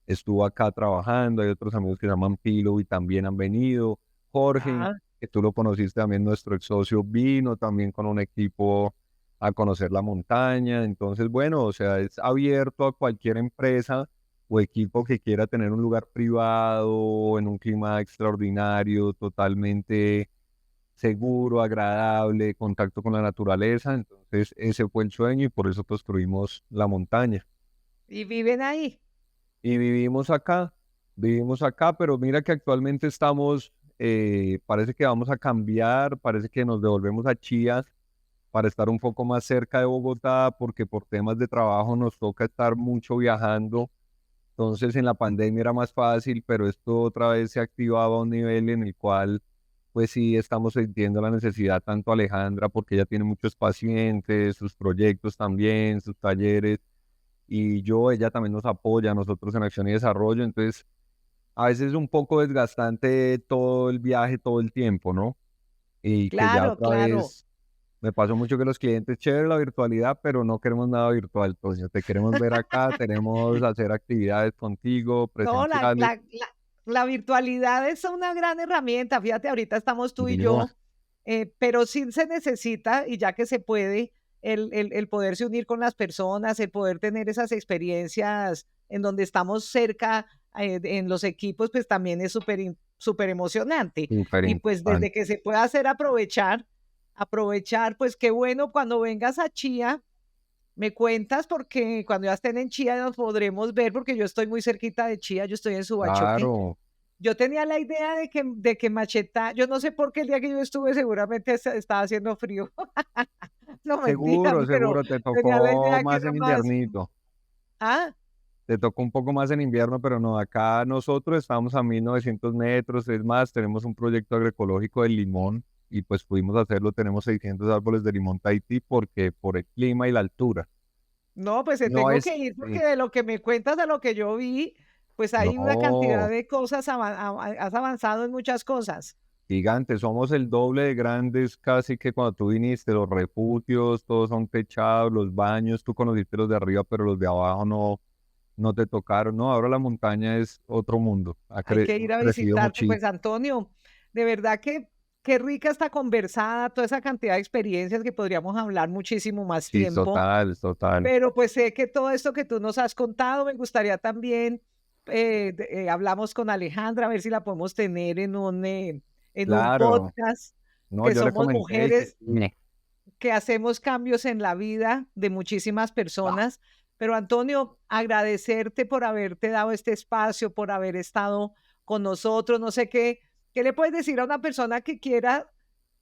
estuvo acá trabajando, hay otros amigos que se llaman Pilo y también han venido, Jorge, Ah, que tú lo conociste también, nuestro ex socio, vino también con un equipo a conocer la montaña, entonces bueno, o sea, es abierto a cualquier empresa o equipo que quiera tener un lugar privado, en un clima extraordinario, totalmente seguro, agradable, contacto con la naturaleza. Entonces, ese fue el sueño y por eso construimos la montaña. y viven ahí. Y vivimos acá, pero mira que actualmente estamos, parece que vamos a cambiar, parece que nos devolvemos a Chía para estar un poco más cerca de Bogotá, porque por temas de trabajo nos toca estar mucho viajando. Entonces, en la pandemia era más fácil, pero esto otra vez se activaba a un nivel en el cual pues sí estamos sintiendo la necesidad, tanto Alejandra, porque ella tiene muchos pacientes, sus proyectos también, sus talleres, y ella también nos apoya a nosotros en acción y desarrollo, entonces a veces es un poco desgastante todo el viaje, todo el tiempo, ¿no? Y que ya Claro, otra claro. vez me pasó mucho que los clientes, chévere la virtualidad, pero no queremos nada virtual, Toño, te queremos ver acá, queremos hacer actividades contigo, No, presenciales, la virtualidad es una gran herramienta. Fíjate, ahorita estamos tú y no, yo, pero sí se necesita, y ya que se puede, el poderse unir con las personas, el poder tener esas experiencias en donde estamos cerca, en los equipos, pues también es súper emocionante. súper Y pues importante. desde que se pueda hacer aprovechar, pues qué bueno cuando vengas a Chía. Me cuentas porque cuando ya estén en Chía nos podremos ver porque yo estoy muy cerquita de Chía, yo estoy en Subachoque. Claro, Yo tenía la idea de que Macheta, yo no sé por qué el día que yo estuve seguramente estaba haciendo frío. No mentiras, seguro, pero seguro, te tenía la tocó idea que más era en más. inviernito, Ah, te tocó un poco más en invierno, pero no, acá nosotros estamos a 1900 metros, es más, tenemos un proyecto agroecológico del limón y pues pudimos hacerlo, tenemos 600 árboles de limón Tahití porque por el clima y la altura. no, pues No tengo es, que ir porque sí, de lo que me cuentas, de lo que yo vi, pues hay una cantidad no, de cosas, has avanzado en muchas cosas. gigante, somos el doble de grandes casi que cuando tú viniste, los refugios, todos son techados, los baños, tú conociste los de arriba, pero los de abajo no te tocaron, no, ahora la montaña es otro mundo, Hay que ir hemos a crecido visitarte. muchísimo, Pues Antonio, de verdad que qué rica esta conversada, toda esa cantidad de experiencias que podríamos hablar muchísimo más sí, tiempo, total, total, pero pues sé que todo esto que tú nos has contado, me gustaría también, hablamos con Alejandra, a ver si la podemos tener en un claro, podcast, no, que yo le somos comenté que mujeres que hacemos cambios en la vida de muchísimas ah, personas. Pero Antonio, agradecerte por haberte dado este espacio, por haber estado con nosotros. No sé qué le puedes decir a una persona que quiera,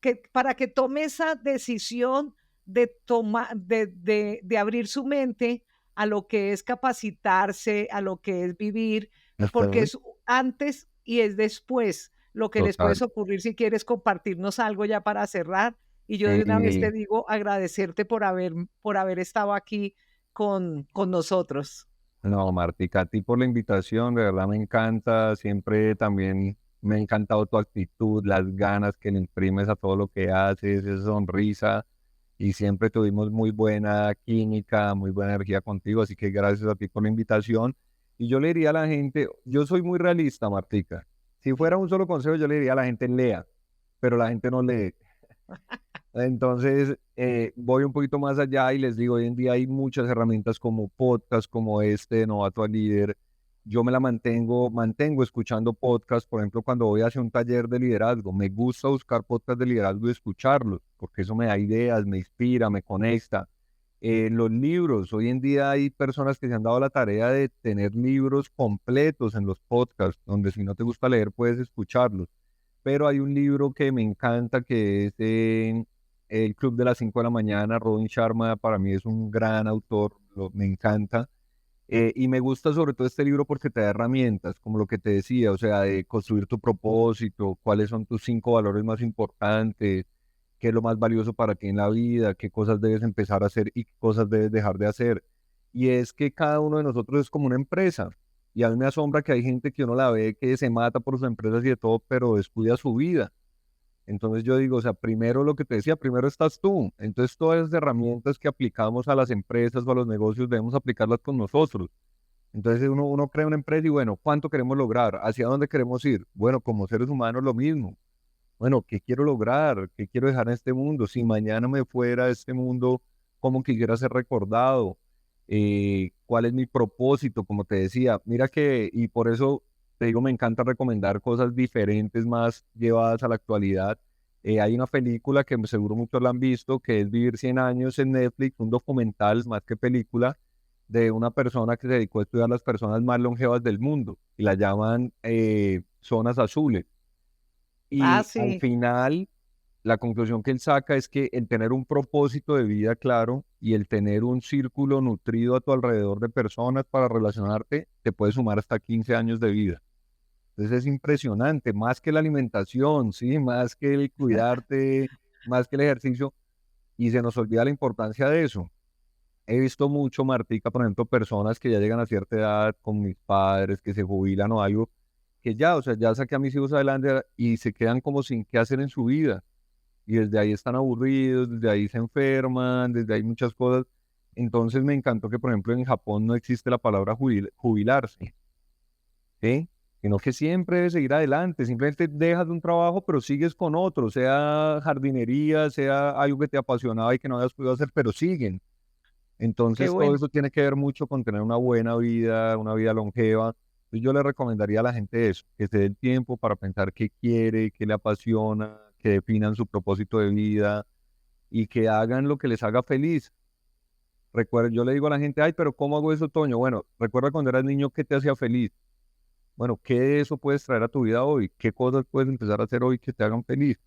que para que tome esa decisión de abrir su mente a lo que es capacitarse, a lo que es vivir, porque ujú, es antes y es después lo que les total. puedes ocurrir si quieres compartirnos algo ya para cerrar. Y yo de una vez te Y digo agradecerte por haber estado aquí con nosotros. no, Martica, a ti por la invitación, de verdad me encanta, siempre también me ha encantado tu actitud, las ganas que le imprimes a todo lo que haces, esa sonrisa, y siempre tuvimos muy buena química, muy buena energía contigo, así que gracias a ti por la invitación. Y yo le diría a la gente, yo soy muy realista, Martica, si fuera un solo consejo, yo le diría a la gente, lea, pero la gente no lee. Entonces, voy un poquito más allá y les digo, hoy en día hay muchas herramientas como podcast, como este de Novato a Líder. Yo me la mantengo escuchando podcast, por ejemplo, cuando voy hacia un taller de liderazgo, me gusta buscar podcast de liderazgo y escucharlos, porque eso me da ideas, me inspira, me conecta. Los libros, hoy en día hay personas que se han dado la tarea de tener libros completos en los podcasts, donde si no te gusta leer puedes escucharlos, pero hay un libro que me encanta que es El Club de las 5 de la mañana. Robin Sharma para mí es un gran autor, me encanta. Y me gusta sobre todo este libro porque te da herramientas, como lo que te decía, o sea, de construir tu propósito, cuáles son tus 5 valores más importantes, qué es lo más valioso para ti en la vida, qué cosas debes empezar a hacer y qué cosas debes dejar de hacer. Y es que cada uno de nosotros es como una empresa. Y a mí me asombra que hay gente que uno la ve que se mata por sus empresas y de todo, pero descuida su vida. Entonces yo digo, o sea, primero lo que te decía, primero estás tú. Entonces todas esas herramientas que aplicamos a las empresas o a los negocios debemos aplicarlas con nosotros. Entonces uno crea una empresa y bueno, ¿cuánto queremos lograr? ¿Hacia dónde queremos ir? Bueno, como seres humanos lo mismo. Bueno, ¿qué quiero lograr? ¿Qué quiero dejar en este mundo? Si mañana me fuera de este mundo, ¿cómo quisiera ser recordado? ¿Cuál es mi propósito? Como te decía, mira que, y por eso te digo, me encanta recomendar cosas diferentes, más llevadas a la actualidad. Hay una película que seguro muchos la han visto, que es Vivir 100 años en Netflix, un documental más que película, de una persona que se dedicó a estudiar las personas más longevas del mundo, y la llaman zonas azules. Ah, Y al sí, final, la conclusión que él saca es que el tener un propósito de vida claro y el tener un círculo nutrido a tu alrededor de personas para relacionarte, te puede sumar hasta 15 años de vida. Entonces es impresionante, más que la alimentación, ¿sí? Más que el cuidarte, más que el ejercicio, y se nos olvida la importancia de eso. He visto mucho, Martica, por ejemplo, personas que ya llegan a cierta edad con mis padres, que se jubilan o algo, que ya, o sea, ya saqué a mis hijos adelante y se quedan como sin qué hacer en su vida. Y desde ahí están aburridos, desde ahí se enferman, desde ahí muchas cosas. Entonces me encantó que, por ejemplo, en Japón no existe la palabra jubilarse, ¿sí? Sino que siempre debes seguir adelante, simplemente dejas un trabajo, pero sigues con otro, sea jardinería, sea algo que te apasionaba y que no habías podido hacer, pero siguen. qué Entonces, todo bueno. eso tiene que ver mucho con tener una vida longeva. Entonces, yo le recomendaría a la gente eso, que se dé el tiempo para pensar qué quiere, qué le apasiona, que definan su propósito de vida y que hagan lo que les haga feliz. Recuerda, yo le digo a la gente, ay, pero ¿cómo hago eso, Toño? Bueno, recuerda cuando eras niño, ¿qué te hacía feliz? Bueno, ¿qué de eso puedes traer a tu vida hoy? ¿Qué cosas puedes empezar a hacer hoy que te hagan feliz?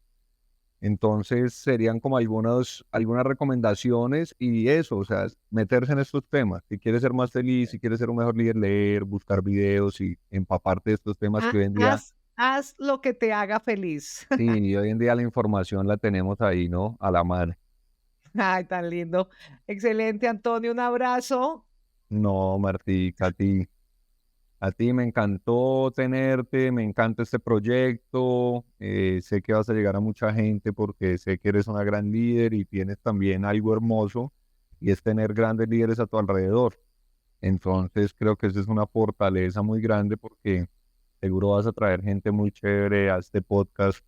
Entonces serían como algunas recomendaciones y eso, o sea, meterse en estos temas. Si quieres ser más feliz, si quieres ser un mejor líder, leer, buscar videos y empaparte de estos temas que hoy en día, Haz lo que te haga feliz. sí, hoy en día la información la tenemos ahí, ¿no? A la mano. Ay, tan lindo. Excelente, Antonio, un abrazo. No, Martí, a ti me encantó tenerte, me encanta este proyecto, sé que vas a llegar a mucha gente porque sé que eres una gran líder y tienes también algo hermoso y es tener grandes líderes a tu alrededor. Entonces creo que eso es una fortaleza muy grande porque seguro vas a traer gente muy chévere a este podcast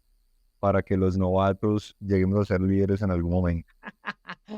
para que los novatos lleguemos a ser líderes en algún momento.